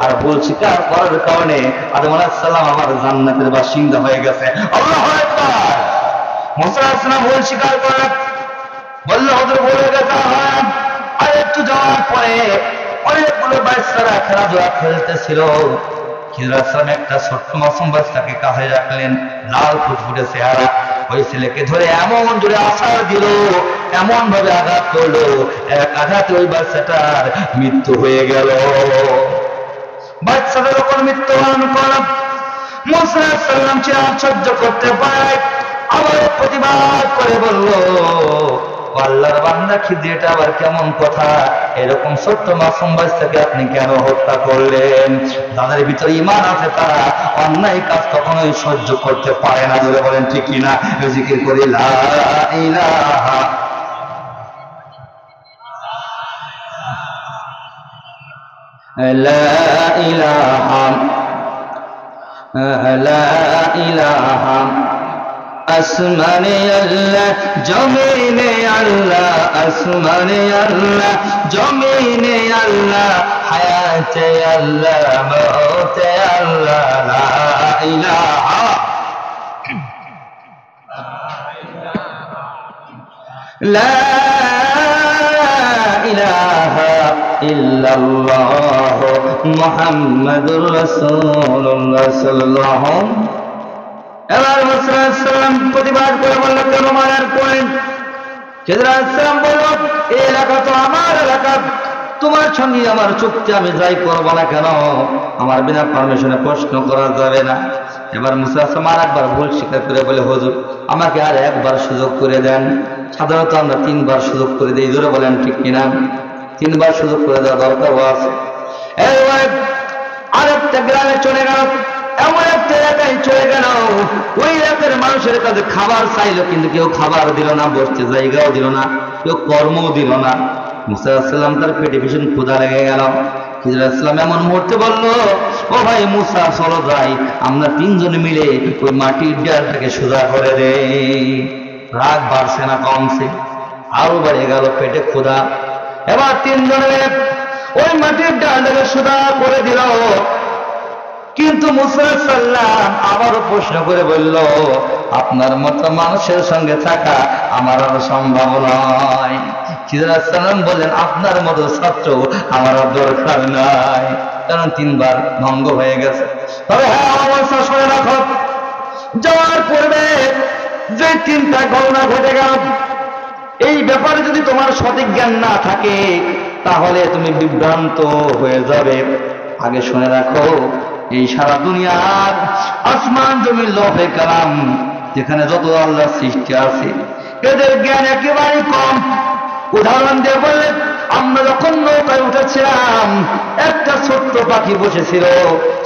আর ভুল স্বীকার করার কারণে আদম আলাইহিস সালাম আমার জান্নাতের বাসিন্দা হয়ে গেছে। আল্লাহু আকবার! মুসা আলাইহিস সালাম ভুল স্বীকার করে বলল, হুজুর ভুল হয়ে গেছে। আর একটু যাওয়ার পরে অনেকগুলো বাচ্চারা খেলাধুলা খেলতেছিল। খিজির আলাইহিস সালাম একটা ছোট্ট মাসুম বাচ্চাকে কাছে রাখলেন, লাল ফুটফুটে চেহারা। ওই ছেলেকে ধরে এমন জোরে আছাড় দিল, এমন ভাবে আঘাত করলো, এক আঘাতে ওই বাচ্চাটার মৃত্যু হয়ে গেল। বাচ্চাটার উপর মৃত্যুবরণ করলাম। মুসা আলাইহিস সালাম সহ্য করতে পারে, আবার প্রতিবাদ করে বলল, আল্লাহর বান্দা খিজির, এটা আবার কেমন কথা? এরকম ছোট্ট মাসুম বাচ্চাকে আপনি কেন হত্যা করলেন? তাদের ভিতরে ঈমান আছে, তারা অন্যায় কাজ কখনোই সহ্য করতে পারে না। জোরে বলেন ঠিক কিনা? জিকির করি লা ইলাহা লা ইলাহা লা ইলাহা আসমানে আল্লাহ জমিনে আল্লাহ, আসমানে আল্লাহ জমিনে আল্লাহ, হায়াতে আল্লাহ মওতে আল্লাহ, লা ইলাহা লা ইলাহা ইল্লাল্লাহ মুহাম্মাদুর রাসূলুল্লাহ সাল্লাল্লাহু। এবার মুসা আলাইহিস সালাম প্রতিবাদ করে বলল, কেন মারার করেন? খিজির আলাইহিস সালাম বলল, এই এলাকা তো আমার এলাকা, তোমার সঙ্গে আমার চুক্তি আমি যাই করবো না কেন, আমার বিনা পারমিশনে প্রশ্ন করা যাবে না। এবার মুসা আলাইহিস সালাম আরেকবার ভুল স্বীকার করে বলে, হুজুর আমাকে আর একবার সুযোগ করে দেন। সাধারণত আমরা 3 বার সুযোগ করে দিই। জোরে বলেন ঠিক কিনা? 3 বার সুযোগ করে দেওয়া দরকার আছে। আরেকটা গ্রামে চলে গেল, এমন একটা এলাকায় চলে গেল, ওই এলাকার মানুষের কাছে খাবার চাইলো, কিন্তু কেউ খাবার দিল না, বসতে জায়গাও দিল না, কেউ কর্মও দিল না। মুসা আলাইহিস সালাম তার পেটে ভীষণ ক্ষুধা লেগে গেল। খিজির আলাইহিস সালাম এমন মুহূর্তে বলল, ও ভাই মুসা, চলো যাই, আমরা 3 জন মিলে ওই মাটির ডালটাকে সোজা করে দেই। রাগ বাড়ছে না কমছে? আরো বেড়ে গেল পেটে ক্ষুধা। এবার 3 জনে ওই মাটির ডালটাকে সোজা করে দিল, কিন্তু মুসা সাল্লাম আবারও প্রশ্ন করে বলল, আপনার মতো মানুষের সঙ্গে থাকা আমার আর সম্ভব নয়। খিজির আলাইহিস সালাম বললেন, আপনার মতো ছাত্র আমার আর দরকার নাই, কারণ 3 বার ভঙ্গ হয়ে গেছে। তবে হ্যাঁ, আমার শুনে রাখো, যাওয়ার পূর্বে যে 3টা ঘটনা ঘটে গেল, এই ব্যাপারে যদি তোমার সঠিক জ্ঞান না থাকে তাহলে তুমি বিভ্রান্ত হয়ে যাবে। আগে শুনে রাখো, এই সারা দুনিয়ার আসমান জমিন লৌহে কালাম যেখানে যত আল্লাহর সৃষ্টি আছে, এদের জ্ঞান একেবারে কম। উদাহরণ দিয়ে বললেন, আমরা যখন নৌকায় উঠেছিলাম, একটা ছোট্ট পাখি বসেছিল।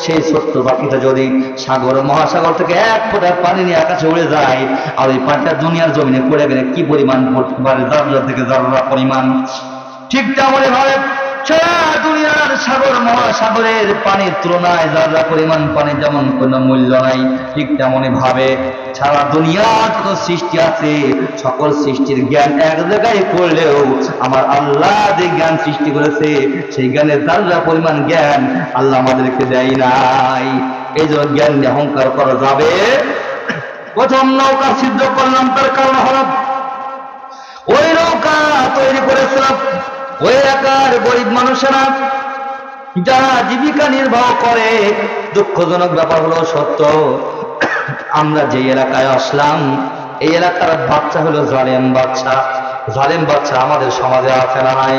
সেই ছোট্ট পাখিটা যদি সাগর মহাসাগর থেকে 1 ফোঁটা পানি নিয়ে আকাশে উড়ে যায়, আর ওই পানিটা দুনিয়ার জমিনে পড়ে গেলে কি পরিমাণ পড়তে পারে, জাররা থেকে জাররা পরিমাণ। ঠিক তেমনই ভাবে সারা দুনিয়ার সাগর মহাসাগরের পানির তুলনায় জাররা পরিমাণ পানি যেমন কোনো মূল্য নাই, ঠিক তেমনই ভাবে সারা দুনিয়ার যত সৃষ্টি আছে সকল সৃষ্টির জ্ঞান এক জায়গায় করলেও আমার আল্লাহ যে জ্ঞান সৃষ্টি করেছে সেই জ্ঞানের জাররা পরিমাণ জ্ঞান আল্লাহ আমাদেরকে দেয় নাই। এই জন্য জ্ঞান নিয়ে অহংকার করা যাবে। প্রথম নৌকা সিদ্ধ করলাম, তার কারণ হল ওই নৌকা তৈরি করেছিলাম ওই এলাকার গরিব মানুষেরা, যারা জীবিকা নির্বাহ করে। দুঃখজনক ব্যাপার হলো সত্য, আমরা যে এলাকায় আসলাম এই এলাকার বাচ্চা হলো জালেম বাচ্চা। জালেম বাচ্চা আমাদের সমাজে আছে না নাই?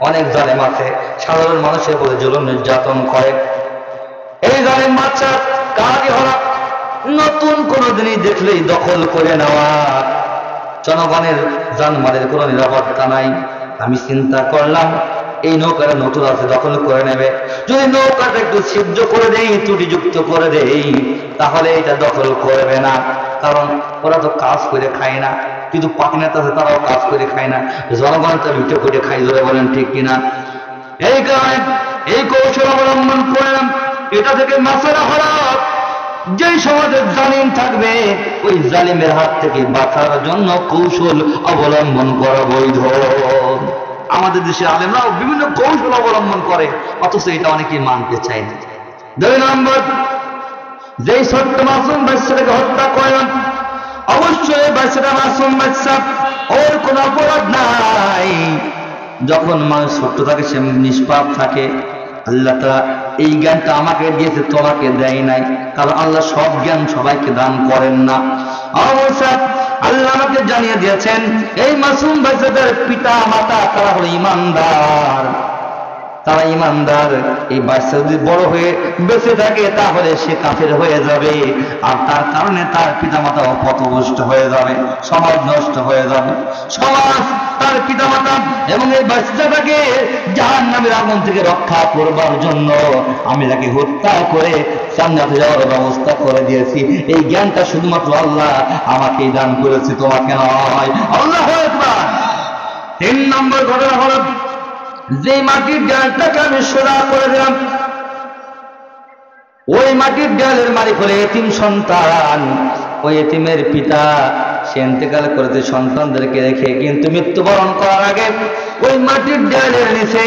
অনেক জালেম আছে, সাধারণ মানুষের উপরে জুলুম নির্যাতন করে। এই জালেম বাচ্চা কাজই হল নতুন কোনো জিনিস দেখলেই দখল করে নেওয়া। জনগণের জানমালের কোনো নিরাপত্তা নাই। আমি চিন্তা করলাম, এই নৌকাটা নতুন আছে, দখল করে নেবে। যদি নৌকাটা একটু ছিদ্র করে দেই, ত্রুটিযুক্ত করে দেই, তাহলে এটা দখল করবে না। কারণ ওরা তো কাজ করে খায় না, কিন্তু পাখিনাতে আছে তারাও কাজ করে খায় না, জনগণ তো লুটে করে খাই। ধরে বলেন ঠিক কিনা? এই কারণে এই কৌশল অবলম্বন করলাম। এটা থেকে মাসেরা হল, যেই সমাজের জালিম থাকবে ওই জালিমের হাত থেকে বাঁচার জন্য কৌশল অবলম্বন করা বৈধ। আমাদের দেশে আলেমরাও বিভিন্ন কৌশল অবলম্বন করে, অথচ এটা অনেকেই মানতে চায় না। 2 নম্বর, যেই ছোট্ট মাসুম বাচ্চাটাকে হত্যা করলাম, অবশ্যই বাচ্চাটা মাসুম বাচ্চা, ওর কোনো অপরাধ নাই। যখন মানুষ ছোট্ট থাকে সে নিষ্পাপ থাকে। আল্লাহ তাআলা এই জ্ঞানটা আমাকে দিয়েছে, তোমাকে দেয় নাই, কারণ আল্লাহ সব জ্ঞান সবাইকে দান করেন না। অবশ্যই আল্লাহ আমাকে জানিয়ে দিয়েছেন এই মাসুম বাচ্চাদের পিতা মাতা তারা হলো ইমানদার, তারা ইমানদার। এই বাচ্চা যদি বড় হয়ে বেঁচে থাকে তাহলে সে কাফের হয়ে যাবে, আর তার কারণে তার পিতামাতা পথভ্রষ্ট হয়ে যাবে, সমাজ নষ্ট হয়ে যাবে। সমাজ তার পিতামাতা এবং এই বাচ্চাটাকে জাহান্নামের আগুন থেকে রক্ষা করবার জন্য আমি তাকে হত্যা করে জান্নাতে যাওয়ার ব্যবস্থা করে দিয়েছি। এই জ্ঞানটা শুধুমাত্র আল্লাহ আমাকেই দান করেছে, তোমাকে নয়। আল্লাহু আকবার। 3 নম্বর ঘটনা হলো, যে মাটির ডালটাকে আমি সোজা করে দিলাম, ওই মাটির ডালের মালিক হলে এতিম সন্তান। ওই এতিমের পিতা সে ইন্তেকাল করেছে সন্তানদেরকে রেখে, কিন্তু মৃত্যুবরণ করার আগে ওই মাটির ডালের নিচে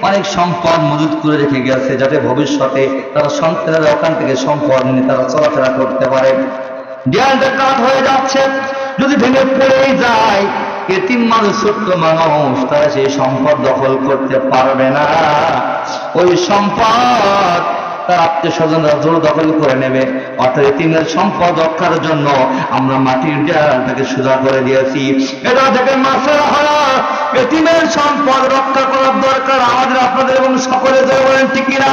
অনেক সম্পদ মজুত করে রেখে গেছে, যাতে ভবিষ্যতে তারা সন্তানেরা ওখান থেকে সম্পদ নিয়ে তারা চলাফেরা করতে পারে। ডালটা কাঠ হয়ে যাচ্ছে, যদি ভেঙে পড়েই যায়, এতিম মানুষ, ছোট্ট মানুষ, তারা সেই সম্পদ দখল করতে পারবে না। ওই সম্পদ তার আত্মীয় স্বজনরা জোর দখল করে নেবে। অর্থাৎ এতিমের সম্পদ রক্ষার জন্য আমরা মাটির ডালটাকে সোজা করে দিয়েছি। এটা থেকে মাসেরা হলো, এতিমের সম্পদ রক্ষা করার দরকার আমাদের, আপনাদের এবং সকলে। জয় বলেন ঠিক কিনা?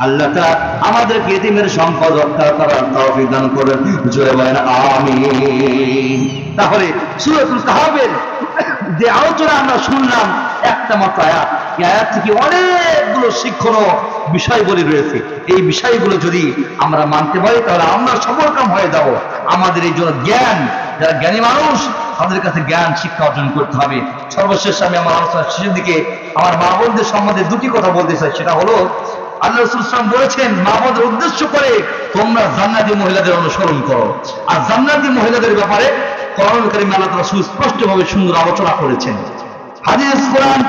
আল্লাহ তাআলা আমাদেরকে এতিমের সম্পদ রক্ষা করার তৌফিক দান করেন। জয় বলেন আমিন। তাহলে সূরাতুল কাহফের যে আলোচনা আমরা শুনলাম, একটা মাত্র আয়াত, এই আয়াত থেকে অনেকগুলো শিক্ষণীয় বিষয়গুলি রয়েছে। এই বিষয়গুলো যদি আমরা মানতে পারি তাহলে আমরা সফলকাম হয়ে যাব। আমাদের এই জন্য জ্ঞান, যারা জ্ঞানী মানুষ তাদের কাছে জ্ঞান শিক্ষা অর্জন করতে হবে। সর্বশেষ আমি আমার আলোচনার শেষের দিকে আমার মা বোনদের সম্বন্ধে 2টি কথা বলতে চাই। সেটা হলো, আল্লাহ রাসূল সাল্লাল্লাহু আলাইহি ওয়াসাল্লাম বলেছেন, মা বোনদের উদ্দেশ্য করে তোমরা জান্নাতি মহিলাদের অনুসরণ করো। আর জান্নাতি মহিলাদের ব্যাপারে কোরআন কারীমে আল্লাহ তাআলা সুস্পষ্টভাবে সুন্দর আলোচনা করেছেন। হাদিস কোরআন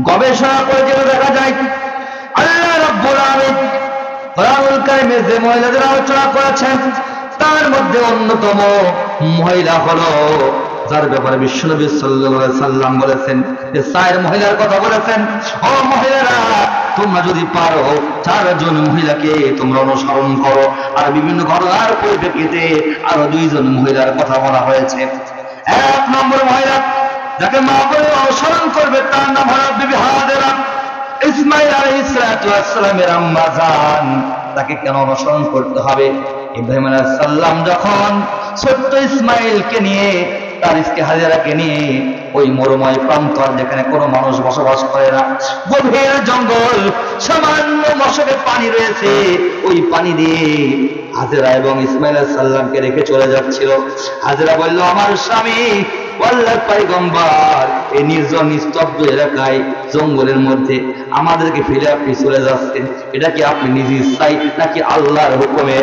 গবেষণা করে যেটা দেখা যায়, আল্লাহ রাব্বুল আলামিন কোরআনুল কারীমে যে মহিলাদের আলোচনা করেছেন তার মধ্যে অন্যতম মহিলা হলো যার ব্যাপারে বিশ্বনবী সাল্লাল্লাহু আলাইহি সাল্লাম বলেছেন, যে চার মহিলার কথা বলেছেন, ও মহিলারা তোমরা যদি পারো চারজন মহিলাকে তোমরা অনুসরণ করো। আর বিভিন্ন ঘটনার পরিপ্রেক্ষিতে আরো দুইজন মহিলার কথা বলা হয়েছে। এক নম্বর মহিলা যাকে মা বলে অনুসরণ করবে তার নাম হলো বিবি হাজেরা, ইসমাইল আলাইহিস সালামের আম্মা জান। তাকে কেন অনুসরণ করতে হবে? ইব্রাহিম আলাইহিস সালাম যখন ছোট্ট ইসমাইলকে নিয়ে তার স্ত্রী হাজেরাকে নিয়ে ওই মরুময় প্রান্তর যেখানে কোনো মানুষ বসবাস করে না, গভীর জঙ্গল, সামান্য মশকে পানি রয়েছে, ওই পানি দিয়ে হাজেরা এবং ইসমাইল আলাইহিস সালামকে রেখে চলে যাচ্ছিল। হাজেরা বলল, আমার স্বামী আল্লাহর পয়গম্বর এই নির্জন নিস্তব্ধ এলাকায় জঙ্গলের মধ্যে আমাদেরকে ফেলে আপনি চলে যাচ্ছেন, এটা কি আপনি নিজ ইচ্ছায় নাকি আল্লাহর হুকুমে?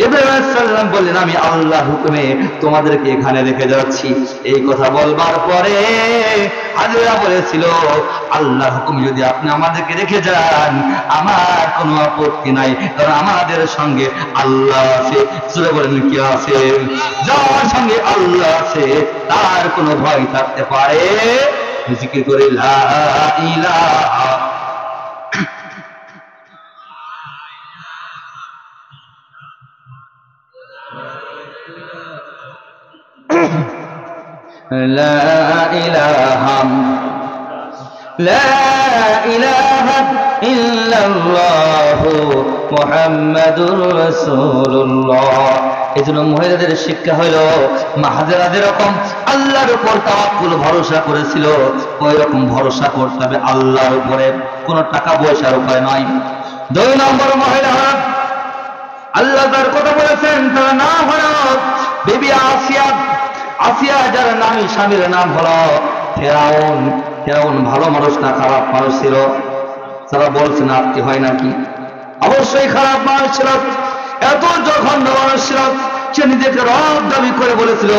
ইব্রাহিম আলাইহিস সালাম বললেন, আমি আল্লাহর হুকুমে তোমাদেরকে এখানে রেখে যাচ্ছি। এই কথা বলবার পরে হাজেরা বলেছিল, আল্লাহর হুকুমে যদি আপনি আমাদেরকে রেখে যান আমার কোনো আপত্তি নাই, কারণ আমাদের সঙ্গে আল্লাহ আছে। সূরা বলেন কি আছে? যার সঙ্গে আল্লাহ আছে তার কোনো ভয় থাকতে পারে? জিকির করে লা ইলাহা لا إله لا إله إلا الله محمد رسول الله। এই জন্য মহিলাদের শিক্ষা হইল মা হাজেরা যেরকম আল্লাহর উপর তাওয়াক্কুল ভরসা করেছিল ওই রকম ভরসা করতে হবে আল্লাহর উপরে, কোনো টাকা পয়সার উপরে নয়। দুই নম্বর মহিলা আল্লাহ তার কথা বলেছেন, তার নাম হলো বিবি আসিয়া। আসিয়া যার নামী স্বামীর নাম হলো ফেরাউন। ফেরাউন ভালো মানুষ না খারাপ মানুষ ছিল? তারা বলছেন আপনি হয় নাকি? অবশ্যই খারাপ মানুষ ছিল। এত জঘন্য মানুষ ছিল, সে নিজেকে রব দাবি করে বলেছিল।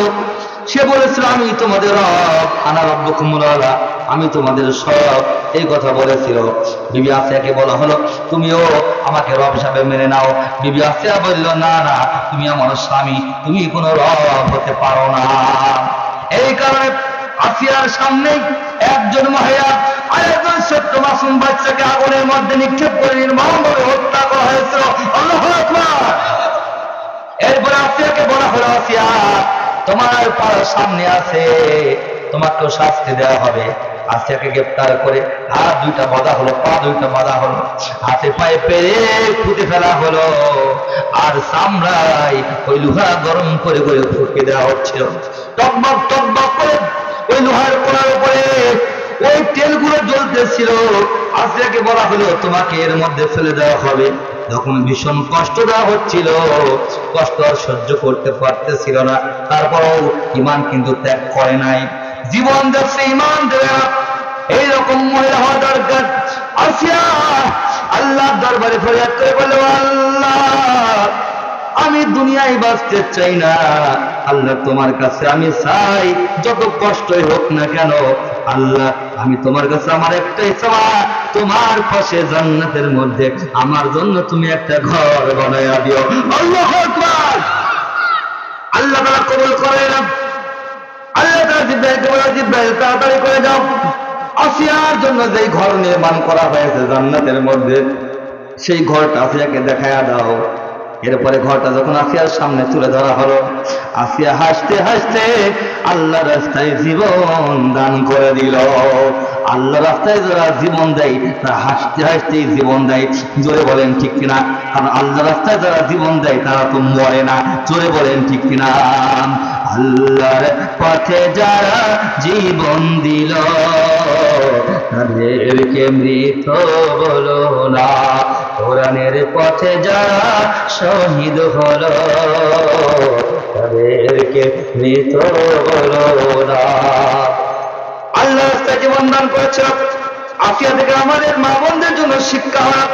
সে বলেছিল আমি তোমাদের রব, আনা রাব্বুকুমুল আলা, আমি তোমাদের সব, এই কথা বলেছিল। বিবি আসিয়াকে বলা হলো তুমিও আমাকে রব হিসাবে মেনে নাও। বিবি আসিয়া বলল, না না, তুমি আমার স্বামী, তুমি কোনো রব হতে পারো না। এই কারণে আসিয়ার সামনে একজন মহিলা আরেকজন ছোট্ট মাসুম বাচ্চাকে আগুনের মধ্যে নিক্ষেপ করে নির্মমভাবে হত্যা করা হয়েছিল। আল্লাহু আকবার। এরপরে আসিয়াকে বলা হলো, আসিয়া তোমার পায়ের সামনে আছে, তোমাকেও শাস্তি দেওয়া হবে। আসিয়াকে গ্রেফতার করে হাত দুইটা বাঁধা হলো, পা দুইটা বাঁধা হলো, হাতে পায়ে পেরে ফুটে ফেলা হলো, আর চামড়ায় ওই লোহা গরম করে করে ফুটে দেওয়া হচ্ছিল। টকবক টকবক করে ওই লোহার কোনার উপরে ওই তেলগুলো জ্বলতেছিল। আসিয়াকে বলা হলো তোমাকে এর মধ্যে ফেলে দেওয়া হবে। যখন ভীষণ কষ্ট দেওয়া হচ্ছিল, কষ্ট আর সহ্য করতে পারতেছিল না, তারপরও ঈমান কিন্তু ত্যাগ করে নাই। জীবন যাচ্ছে, ঈমান দেবে না, এইরকম মহিলা হওয়া দরকার। আসিয়া আল্লাহর দরবারে ফরিয়াদ করে বলল, আল্লাহ আমি দুনিয়ায় বাঁচতে চাই না, আল্লাহ তোমার কাছে আমি চাই যত কষ্টই হোক না কেন, আল্লাহ আমি তোমার কাছে আমার একটাই চাওয়া, তোমার পাশে জান্নাতের মধ্যে আমার জন্য তুমি একটা ঘর বানায়া দিও। আল্লাহু আকবার। আল্লাহ তাআলা কবুল করে না। আল্লাহ তাআলা জিবরাইলকে বলে, জিবরাইল তাড়াতাড়ি করে যাও, আসিয়ার জন্য যেই ঘর নির্মাণ করা হয়েছে জান্নাতের মধ্যে সেই ঘরটা আসিয়াকে দেখায়া দাও। এরপরে ঘরটা যখন আসিয়ার সামনে তুলে ধরা হলো, আসিয়া হাসতে হাসতে আল্লাহ রাস্তায় জীবন দান করে দিল। আল্লাহ রাস্তায় যারা জীবন দেয় তারা হাসতে হাসতেই জীবন দেয়। জোরে বলেন ঠিক কিনা? কারণ আল্লাহ রাস্তায় যারা জীবন দেয় তারা তো মরে না। জোরে বলেন ঠিক কিনা? আল্লাহর পথে যারা জীবন দিল তাদেরকে মৃত বলো না, কোরআনের পথে যারা শহীদ হলো তাদেরকে মৃত বলো না। আল্লাহ রাস্তায় জীবন দান করেছিল। আসিয়া থেকে আমাদের মা বোনদের জন্য শিক্ষা হয়,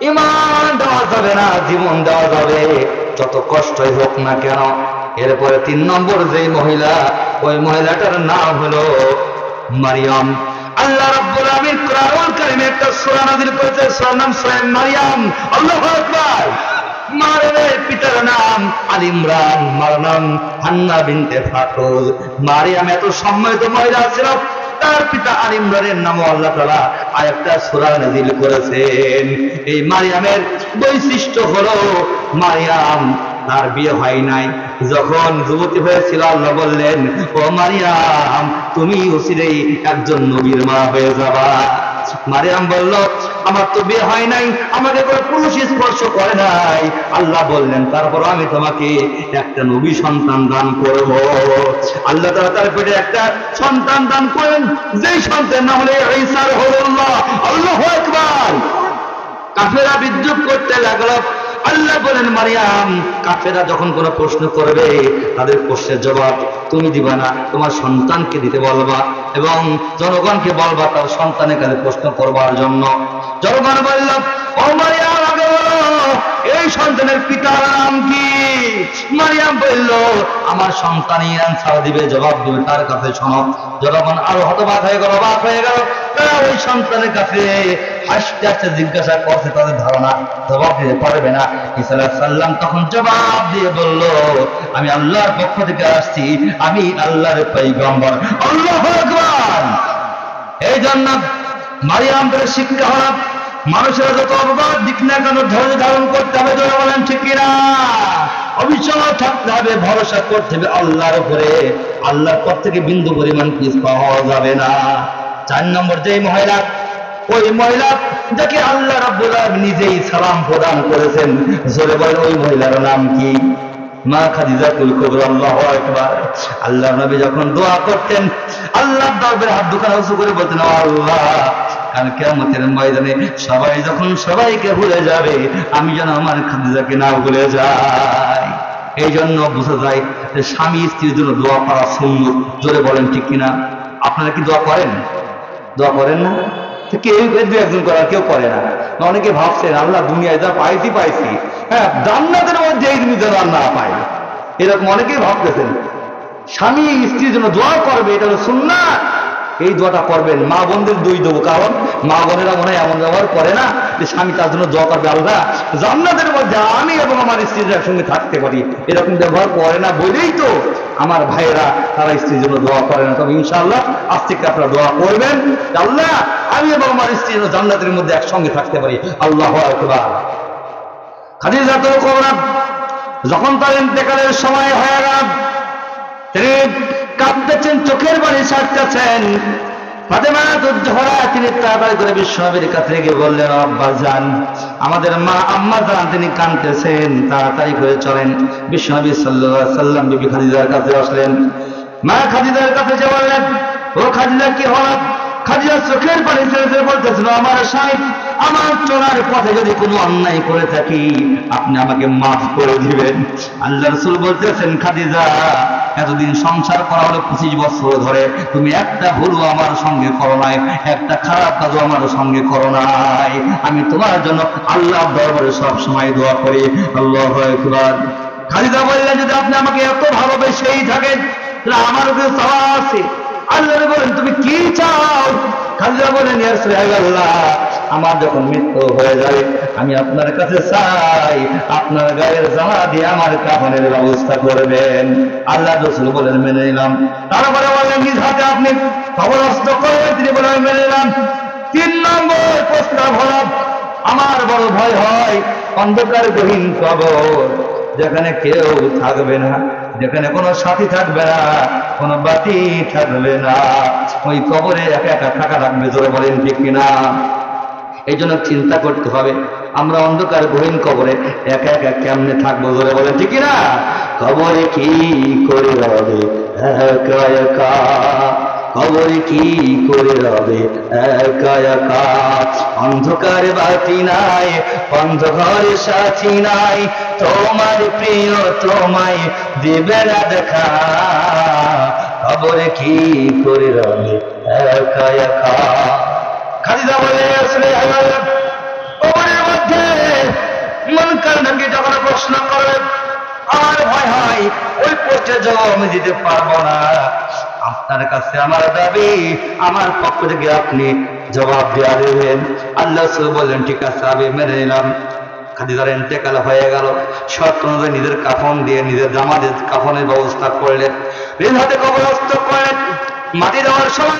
ঈমান দেওয়া যাবে না, জীবন দেওয়া যাবে যত কষ্টই হোক না কেন। এরপরে 3 নম্বর যেই মহিলা, ওই মহিলাটার নাম হলো মারিয়াম। আল্লাহ রাব্বুল আলামিন কোরআনুল কারীমে একটা সূরা নাযিল করেছে, সূরার নাম সূরা মারইয়াম। আল্লাহু আকবার। মারিয়ামের পিতার নাম আলী ইমরান, মার নাম হান্না বিনতে ফাতুল। মারিয়াম এত সম্মানিত মহিলা ছিল, তার পিতা আলী ইমরানের নামও আল্লাহ তাআলা আরেকটা সূরা নাযিল করেছেন। এই মারিয়ামের বৈশিষ্ট্য হলো মারিয়াম তার বিয়ে হয় নাই, যখন যুবতী হয়েছিল আল্লাহ বললেন, ও মারিয়াম তুমি অচিরেই একজন নবীর মা হয়ে যাবা। মারিয়াম বলল, আমার তো বিয়ে হয় নাই, আমাকে কোনো পুরুষ স্পর্শ করে নাই। আল্লাহ বললেন, তারপর আমি তোমাকে একটা নবী সন্তান দান করব। আল্লাহ তাআলা তার পেটে একটা সন্তান দান করেন, যেই সন্তানের নাম হলো ঈসা রূহুল্লাহ। আল্লাহু আকবার। কাফেররা বিদ্রুপ করতে লাগলো। আল্লাহ বলেন, মারিয়াম কাফেররা যখন কোনো প্রশ্ন করবে তাদের প্রশ্নের জবাব তুমি দিবা না, তোমার সন্তানকে দিতে বলবা এবং জনগণকে বলবা তার সন্তানের কাছে প্রশ্ন করবার জন্য। জনগণ বলল, ও মারিয়াম আগে বলো এই সন্তানের পিতার নাম কি? মারিয়াম বলল, আমার সন্তানই আনসার দিবে, জবাব দিবে, তার কাছে শোনো। জনগণ আরো হতবাক হয়ে গেল, অবাক হয়ে গেল। তারা ওই সন্তানের কাছে হাসতে হাসতে জিজ্ঞাসা করছে, তাদের ধারণা জবাব দিতে পারবে না। ঈসা আলাইহিস সালাম তখন জবাব দিয়ে বলল, আমি আল্লাহর পক্ষ থেকে আসছি, আমি আল্লাহর পয়গম্বর। আল্লাহু আকবার। এই জন্য মারিয়ামের শিক্ষা হলো, মানুষের যত অপবাদ দিক না কেন ধৈর্য ধারণ করতে হবে। যারা বলেন ঠিক কিনা? অবিচল থাকতে হবে, ভরসা করতে হবে আল্লাহর উপরে। আল্লাহর পর থেকে বিন্দু পরিমাণ পিছ পাওয়া যাবে না। 4 নম্বর যে মহিলা, ওই মহিলা যাকে আল্লাহ রাব্বুল আলামিন নিজেই সালাম প্রদান করেছেন, জোরে বলেন ওই মহিলার নাম কি? মা খাদিজাতুল কুবরা। আল্লাহু আকবার। আল্লাহর নবী যখন দোয়া করতেন, আল্লাহর দরবারে হাত দুখানা উঁচু করে বলতেন, আল্লাহ কাল কিয়ামতের ময়দানে সবাই যখন সবাইকে ভুলে যাবে, আমি যেন আমার খাদিজাকে না ভুলে যাই। এই জন্য বোঝা যায় যে স্বামী স্ত্রীর জন্য দোয়া করা সুন্নাত। জোরে বলেন ঠিক কিনা? আপনারা কি দোয়া করেন? দোয়া করেন না? কেউ দু একজন করার, কেউ করে না। অনেকে ভাবছেন আল্লাহ দুনিয়ায় যা পাইছি, হ্যাঁ জান্নাতের মধ্যে এই জিনিস যেন না পাই, এরকম অনেকেই ভাবতেছেন। স্বামী স্ত্রীর জন্য দোয়া করবে, এটা হলো সুন্নাত। এই দোয়াটা করবেন। মা বোনদের দুই দেবো, কারণ মা বোনেরা মনে হয় এমন ব্যবহার করে না যে স্বামী তার জন্য দোয়া করবে, আল্লাহ জান্নাতের মধ্যে আমি এবং আমার স্ত্রীর একসঙ্গে থাকতে পারি, এরকম ব্যবহার করে না বলেই তো আমার ভাইয়েরা তারা স্ত্রীর জন্য দোয়া করে না। তবে ইনশাআল্লাহ আজ থেকে আপনারা দোয়া করবেন, আল্লাহ আমি এবং আমার স্ত্রী জান্নাতের মধ্যে একসঙ্গে থাকতে পারি। আল্লাহু আকবার। খাদিজাতুল কুবরা যখন তার ইন্তেকালের সময় হয়ে গেল, তিনি কাঁদতেছেন, চোখের পানি ছাড়তেছেন। ফাতেমাতুজ জোহরা তিনি তাড়াতাড়ি করে বিশ্বনবীর কাছে গিয়ে বললেন, আব্বা জান, আমাদের মা আম্মা জান তিনি কাঁদতেছেন, তাড়াতাড়ি করে চলেন। বিশ্বনবী সাল্লাল্লাহু আলাইহি সাল্লাম বিবি খাদিজার কাছে আসলেন। মা খাদিজার কাছে যে বললেন, ও খাদিজা কি হলো? খাদিজা চোখের পানি ছেড়ে বলতেছিল, আমার স্বামী আমার চলার পথে যদি কোনো অন্যায় করে থাকি আপনি আমাকে মাফ করে দিবেন। আল্লাহ রাসূল বলতেছেন, খাদিজা এতদিন সংসার করা হলো 25 বছর ধরে, তুমি একটা ভুলও আমার সঙ্গে করো নাই, একটা খারাপ কাজও আমার সঙ্গে করো নাই। আমি তোমার জন্য আল্লাহর দরবারে সব সময় দোয়া করি। আল্লাহু আকবার। খাদিজা বললেন, যদি আপনি আমাকে এত ভালোবেসেই থাকেন তাহলে আমার উপরে চাওয়া আছে। আল্লাহ বলেন, তুমি কি চাও? খাদিজা বলেন, ইয়া রাসূলুল্লাহ, আমার যখন মৃত্যু হয়ে যাবে আমি আপনার কাছে চাই আপনার গায়ের জামা দিয়ে আমার কাফনের ব্যবস্থা করবেন। আল্লাহ রাসূল বলেন, মেনে নিলাম। তারপরে বলেন, নিজ হাতে আপনি কবরস্থ করবেন। তিনি বলেন, মেনে নিলাম। 3 নম্বর প্রস্তাব হলো, আমার বড় ভয় হয় অন্ধকার গহীন কবর, যেখানে কেউ থাকবে না, যেখানে কোনো সাথী থাকবে না, কোনো বাতি থাকবে না, ওই কবরে একা একা থাকা লাগবে। জোরে বলেন ঠিক কিনা? এই জন্য চিন্তা করতে হবে আমরা অন্ধকার গহীন কবরে একা একা কেমনে থাকবো। জোরে বলেন ঠিক কিনা? কবরে কি করে রবে একা একা, কবরে কি করে রবে একা একা, অন্ধকার বাতি নাই, অন্ধকারে সাথী নাই, তোমার প্রিয় তোমায় দেবে না দেখা, কবরে কি করে রবে একা একা। খাদিজা বলে, আসলে কবরের মধ্যে মুনকার নাকি যখন প্রশ্ন করে আমার ভয় হয় ওই প্রশ্নের জবাব আমি দিতে পারবো না, আপনার কাছে আমার দাবি, আমার পক্ষ থেকে আপনি জবাব দেওয়া দেবেন। আল্লাহ রাসূল বললেন ঠিক আছে আমি মেনে নিলাম। খাদিজার ইন্তেকাল হয়ে গেল। শর্ত অনুযায়ী নিজের কাফন দিয়ে নিজের জামাদের কাফনের ব্যবস্থা করলেন, নিজ হাতে কবরস্থ করলেন। মাটি দেওয়ার সময়